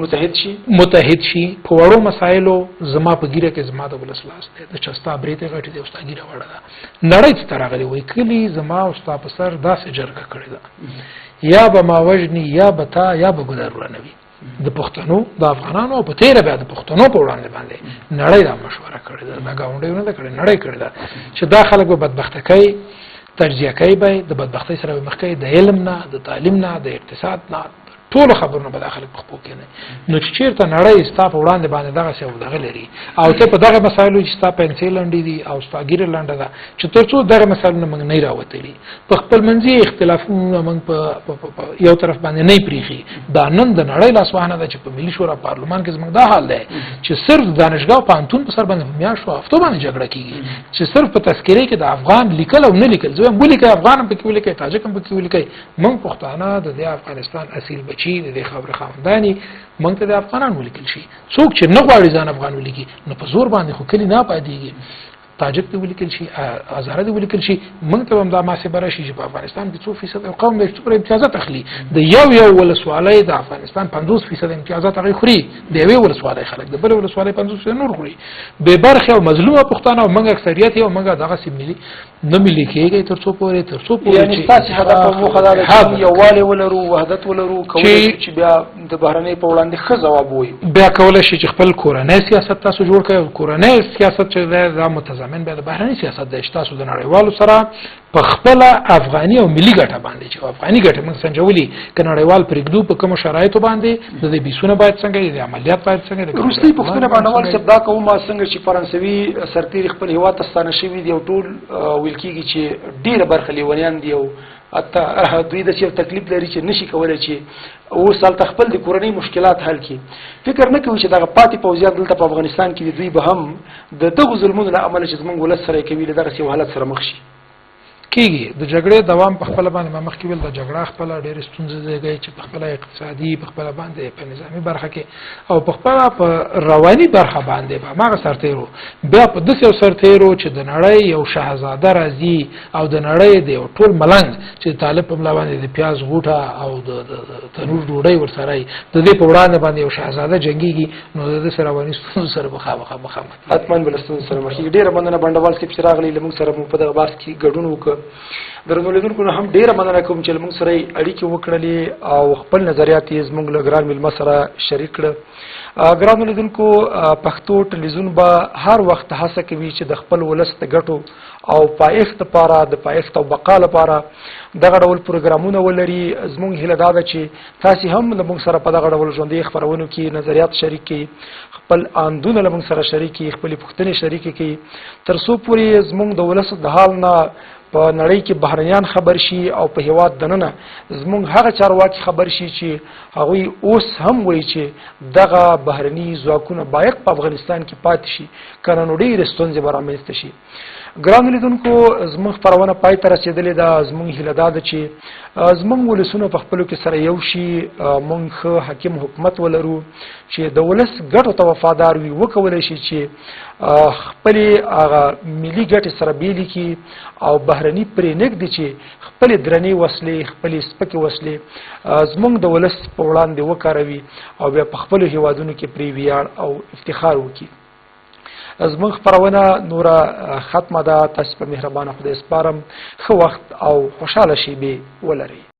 متحد شي په وړو مسایلو، زما په ګیره کې زما د ولس لاس دی، د چا ستا برېتې غټې دي او ستا ګیره وړه ده. نړۍ ته راغلي وایي کلي زما او ستا په سر داسې جرګه کړې ده، یا به ما وژني یا به تا یا به ګودر ورانوي. د پښتنو د افغانانو په تیره بیا د پښتنو په وړاندې باندې نړۍ دا مشوره کړې ده، دا ګاونډیو نه ده کړې، نړۍ کړې ده چې دا خلک به بدبخته کوي، تجزیه کوي به د بدبختۍ سره به مخ کوي، د علم نه، د تعلیم نه، د اقتصاد نه، ټول خبرونه به داخله په خپل کې نه. نو چې چیرته نړۍ ستا په وړاندې باندې دغه څه ودغه لري او ته په دغه مسایلو چې ستا پنسل لنډې دي او ستا ګیره لنډه ده چې تر څو دغه مسایلونه موږ نه راوتلي، په خپل منځي اختلافونه موږ په یو طرف باندې نه پریخي. دا نن د نړۍ لاسوهنه ده چې په ملي شورا پارلمان کې زموږ دا حال دی چې صرف دانشګاه او پوهنتون په سر باندې میاشتو هفتو باندې جګړه کیږي چې صرف په تذکرې کې د افغان لیکل او نه لیکل، زه هم ولیکئ افغان هم پکې ولیکئ، تاجک هم پکې ولیکئ. موږ پښتانه د دې افغانستان اصیل بچي د دې خبره خاوندانی موږ ته د افغانان ولیکل شي. څوک چې نه غواړي ځان افغان ولیکي نو په زور باندې خو کلی نه پاتېږي، تاجک ته ولیکل شي، هزاره ته ولیکل شي. موږ ته هم دا محاسبه راشي چې په افغانستان کې 2% قوم د څومره امتیازات اخلي، د یو ولسوالۍ د افغانستان 50% امتیازات هغې خوري، د یوې ولسوالۍ خلک د بلې ولسوالۍ 50% نور خوري. بې برخې او مظلومه پښتانه او موږ اکثریت یو، موږ دغسې ملي نه ملي کېږي تر څو پورې یعنې ستاسې هدف او موخه دا ده چې یووالی ولرو، وحدت ولرو، کولی چې بیا د بهرنۍ په وړاندې ښه ځواب ووایو، بیا کولی شي چې خپل کورنی سیاست تاسو جوړ کړئ. کورنی سیاست چې دی دا متضمن بیا د بهرني سیاست دی چې تاسو د نړیوالو سره په خپله افغاني او ملي ګټه باندې چې افغاني ګټه موږ سنجولي که نړیوال پرېږدو په کومو شرایطو باندې د دې بیسونه باید څنګه د عملیات باید څنګه. وروستۍ پوښتنه بانډوال صاحب دا کوم څنګه چې فرانسوي سرتېري خپل هېواد ته ستانه شوي دي او ټول ویل کېږي چې ډېره برخه لیونیان دي او حتی دوی داسې یو تکلیف لري چې نشي کولی چې اوس هلته خپل د کورنۍ مشکلات حل کړي. فکر نه کوي چې دغه پاتې پوځیان دلته په افغانستان کې دوی به هم د دغو ظلمونو له امله چې زموږ ولس سره یې کوي له دغسې یو حالت سره مخ شي کېږي. د جګړې دوام په خپله باندې ما مخکې ویل د جګړه خپله ډېرې ستونزې زېږوي چې په خپله اقتصادي، په خپله باندې په نظامي برخه کې او په خپله په رواني برخه باندې په هماغه سرتېرو بیا په داسې یو سرتېرو چې د نړۍ یو شهزاده راځي او د نړۍ د یو ټول ملنګ چې د طالب په ملا باندې د پیاز غوټه او د تنور ډوډۍ ورسره وي د دې په وړاندې باندې یو شهزاده جنګېږي نو د داسې رواني ستونزو سره مخامخ حتما به له ستونزو سره مخ کېږي. ډېره مننه بانډوال صاحب چې راغلی له موږ سره مو په دغه بحث کې ګډون وکړ درنو لیدونکو نه هم ډیره مننه کوم چې موږ سره اړیکې وکړلې او خپل نظریات یې زموږ له ګران میلمه سره شریک کړه. ګرانو لیدونکو پښتو ټلویزیون به هر وخت هڅه کوي چې د خپل ولس د ګټو او پایښت لپاره د پایښت او بقا لپاره دغه ډول پروګرامونه ولري. زموږ هیله دا ده چې تاسې هم له موږ سره په دغه ډول ژوندۍ خپرونو کې نظریات شریک کړئ، خپل اندونه له موږ سره شریک کړئ، خپلې پوښتنې شریکې کړئ، تر څو پورې زموږ د ولس د حال نه په نړۍ کې بهرنیان خبر شي او په هیواد دننه زموږ هغه چارواکي خبر شي چې هغوی اوس هم وایي چې دغه بهرني ځواکونه باید په افغانستان کې پاتې شي، که نه نو ډېرې ستونزې به رامنځته شي. ګرانو لیدونکو زموږ خپرونه پای ته رسېدلې ده. زموږ هیله دا ده چې زموږ ولسونه په خپلو کې سره یو شي، موږ ښه حاکم حکومت ولرو چې د ولس ګټو ته وفادار وي، وکولی شي چې خپلې هغه ملي ګټې سره بیلې کړي او بهرني پرې نږدي چې خپلې درنې وسلې، خپلې سپکې وسلې زموږ د ولس په وړاندې وکاروي او بیا په خپلو هیوادونو کې پرې ویاړ او افتخار وکړي. زموږ خپرونه نوره ختمه ده. تاسې په مهربانه خدای سپارم. ښه وخت او خوشحاله شیبې ولرئ.